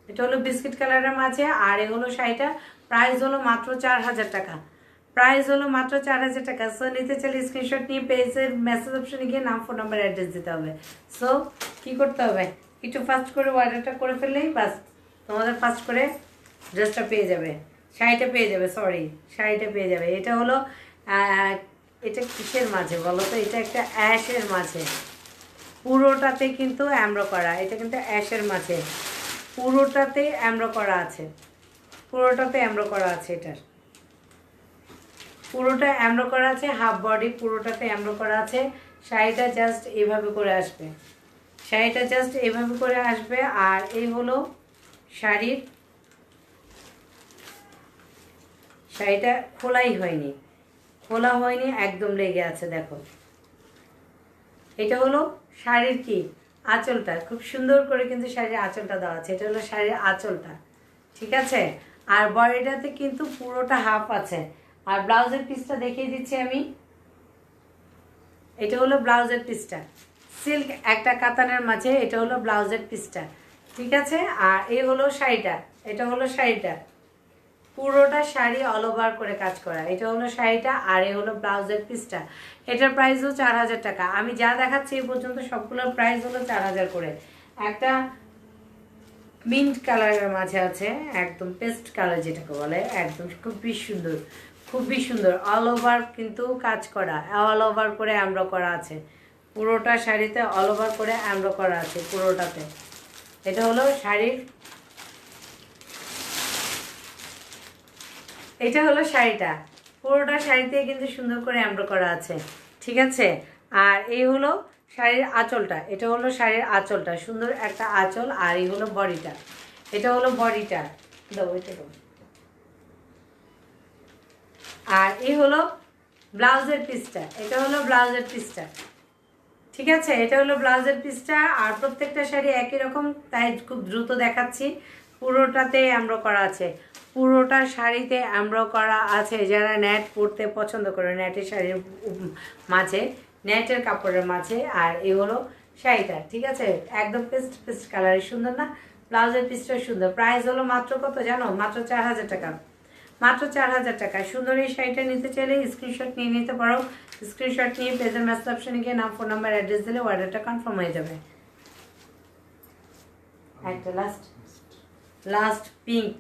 এটা হলো বিস্কিট কালারের মাঝে। আর এ হলো শাড়িটা, প্রাইস হলো মাত্র 4000 টাকা, প্রাইস হলো মাত্র 4000 টাকা। সো নিতে চাইলে স্ক্রিনশট নিয়ে পেজের মেসেজ অপশনে গিয়ে নাম, ফোন নাম্বার, অ্যাড্রেস দিতে হবে। সো কি করতে হবে, একটু ফাস্ট করে অর্ডারটা করে ফেললেই বাস, তোমাদের ফাস্ট করে ড্রেসটা পেয়ে যাবে, শাড়িটা পেয়ে যাবে, সরি শাড়িটা পেয়ে যাবে। এটা হলো এটা কিসের মাঝে বলো তো, এটা একটা অ্যাশের মাঝে, পুরোটাতে কিন্তু অ্যামব্রো করা। এটা কিন্তু অ্যাশের মাঝে, পুরোটাতে অ্যামব্রো করা আছে, পুরোটাতে অ্যামব্রো করা আছে। এটার পুরোটা অ্যামব্রো করা আছে, হাফ বডি পুরোটাতে অ্যামব্রো করা আছে। শাড়িটা জাস্ট এভাবে করে আসবে, শাড়িটা জাস্ট এভাবে করে আসবে। আর এই হলো শাড়ির, শাড়িটা খোলাই হয়নি, খোলা হয়নি, একদম লেগে আছে দেখো। এটা হলো শাড়ির কি আঁচলটা, খুব সুন্দর করে কিন্তু শাড়ির আঁচলটা দেওয়া আছে। এটা হলো শাড়ির আঁচলটা, ঠিক আছে। আর বডিটাতে কিন্তু পুরোটা হাফ আছে। আর ব্লাউজের পিসটা দেখিয়ে দিচ্ছি আমি, এটা হলো ব্লাউজের পিসটা, সিল্ক একটা কাতানের মাঝে, এটা হলো ব্লাউজের পিসটা, ঠিক আছে। আর এই হলো শাড়িটা, এটা হলো শাড়িটা, পুরোটা শাড়ি অল ওভার করে কাজ করা। এটা হলো শাড়িটা, আর এই হলো ব্লাউজের পিসটা। এটার প্রাইসও 4000 টাকা। আমি যা দেখাচ্ছি এই পর্যন্ত সবগুলোর প্রাইস হলো 4000 করে। একটা মিন্ট কালারের মাঝে আছে, একদম পেস্ট কালার যেটাকে বলে, একদম খুবই সুন্দর, খুবই সুন্দর, অল ওভার কিন্তু কাজ করা, অল ওভার করে অ্যামব্রো করা আছে, পুরোটা শাড়িতে অল ওভার করে অ্যামব্রো করা আছে পুরোটাতে। এটা হলো শাড়ির, এটা হলো শাড়িটা, পুরোটা শাড়িতে কিন্তু সুন্দর করে অ্যামব্রো করা আছে, ঠিক আছে। আর এই হলো শাড়ির আঁচলটা, এটা হলো শাড়ির আঁচলটা, সুন্দর একটা আঁচল। আর এই হলো বডিটা, এটা হলো বডিটা, দাও এটা দাও। আর এই হলো ব্লাউজের পিসটা, এটা হলো ব্লাউজের পিসটা, ঠিক আছে। এটা হলো ব্লাউজের পিসটা। আর প্রত্যেকটা শাড়ি একই রকম, তাই খুব দ্রুত দেখাচ্ছি। পুরোটাতে অ্যামব্রো করা আছে, পুরোটা শাড়িতে এমব্রো করা আছে। যারা নেট পরতে পছন্দ করে, নেটের শাড়ির মাঝে, নেটের কাপড়ের মাঝে। আর এই হলো শাড়িটা, ঠিক আছে, একদম পেস্ট পেস্ট কালারের, সুন্দর না? ব্লাউজের পিসটা সুন্দর। প্রাইস হলো মাত্র কত জানো? মাত্র 4000 টাকা, মাত্র 4000 টাকা। সুন্দর এই শাড়িটা নিতে চাইলে স্ক্রিনশট নিয়ে নিতে পারো। স্ক্রিনশট নিয়ে পেজের মেসেজ অপশনে গিয়ে নাম, ফোন নাম্বার, অ্যাড্রেস দিলে অর্ডারটা কনফার্ম হয়ে যাবে। একটা লাস্ট পিঙ্ক,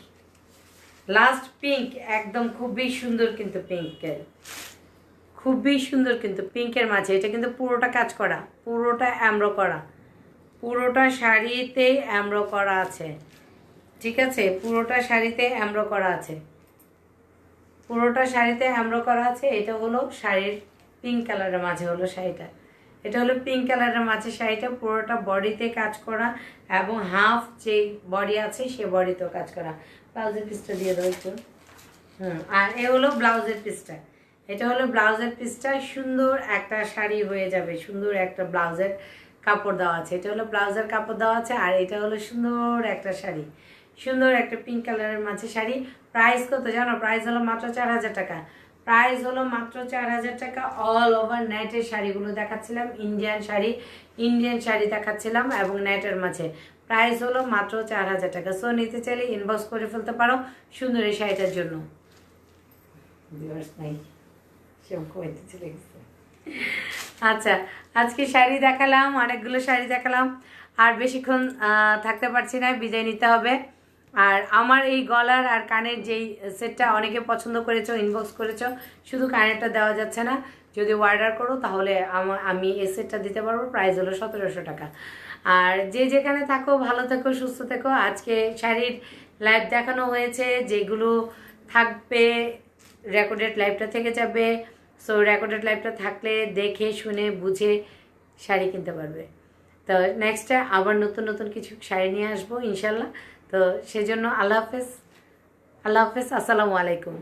লাস্ট পিঙ্ক, একদম খুবই সুন্দর কিন্তু পিঙ্কের, খুবই সুন্দর কিন্তু পিঙ্কের মাঝে। এটা কিন্তু পুরোটা কাজ করা, পুরোটা এমব্রো করা, পুরোটা শাড়িতে এমব্রো করা আছে, ঠিক আছে, পুরোটা শাড়িতে এমব্রো করা আছে, পুরোটা শাড়িতে এমব্রো করা আছে। এটা হলো শাড়ির পিঙ্ক কালারের মাঝে হলো শাড়িটা, এটা হলো পিঙ্ক কালারের মাঝে শাড়িটা। পুরোটা বডিতে কাজ করা এবং হাফ যে বডি আছে সে বডিতেও কাজ করা। ব্লাউজের পিসটা দিয়ে দাও একটু। আর এ হলো ব্লাউজের পিসটা, এটা হলো ব্লাউজের পিসটা। সুন্দর একটা শাড়ি হয়ে যাবে, সুন্দর একটা ব্লাউজের কাপড় দেওয়া আছে। এটা হলো ব্লাউজের কাপড় দেওয়া আছে। আর এটা হলো সুন্দর একটা শাড়ি, সুন্দর একটা পিঙ্ক কালারের মাঝে শাড়ি। প্রাইস কত জানো? প্রাইস হলো মাত্র 4000 টাকা, প্রাইস হলো মাত্র 4000 টাকা। অল ওভার নেটের শাড়িগুলো দেখাচ্ছিলাম, ইন্ডিয়ান শাড়ি দেখাচ্ছিলাম এবং নেটের মাঝে। প্রাইস হলো মাত্র 4000 টাকা। সো নিতে চাইলে ইনবক্স করে ফেলতে পারো সুন্দর এই শাড়িটার জন্য। আচ্ছা, আজকে শাড়ি দেখালাম, অনেকগুলো শাড়ি দেখালাম, আর বেশিক্ষণ থাকতে পারছি না, বিদায় নিতে হবে। আর আমার এই গলার আর কানের যেই সেটটা অনেকে পছন্দ করেছো, ইনবক্স করেছো, শুধু কানেরটা দেওয়া যাচ্ছে না। যদি অর্ডার করো তাহলে আমি এই সেটটা দিতে পারবো। প্রাইস হলো 1700 টাকা। আর যে যেখানে থাকো ভালো থেকো, সুস্থ থেকো। আজকে শাড়ির লাইভ দেখানো হয়েছে, যেগুলো থাকবে রেকর্ডেড লাইভটা থেকে যাবে। সো রেকর্ডেড লাইভটা থাকলে দেখে শুনে বুঝে শাড়ি কিনতে পারবে। তো নেক্সটে আবার নতুন নতুন কিছু শাড়ি নিয়ে আসবো ইনশাল্লাহ। তো সেজন্য আল্লাহ হাফেজ, আল্লাহ হাফেজ, আসসালামু আলাইকুম।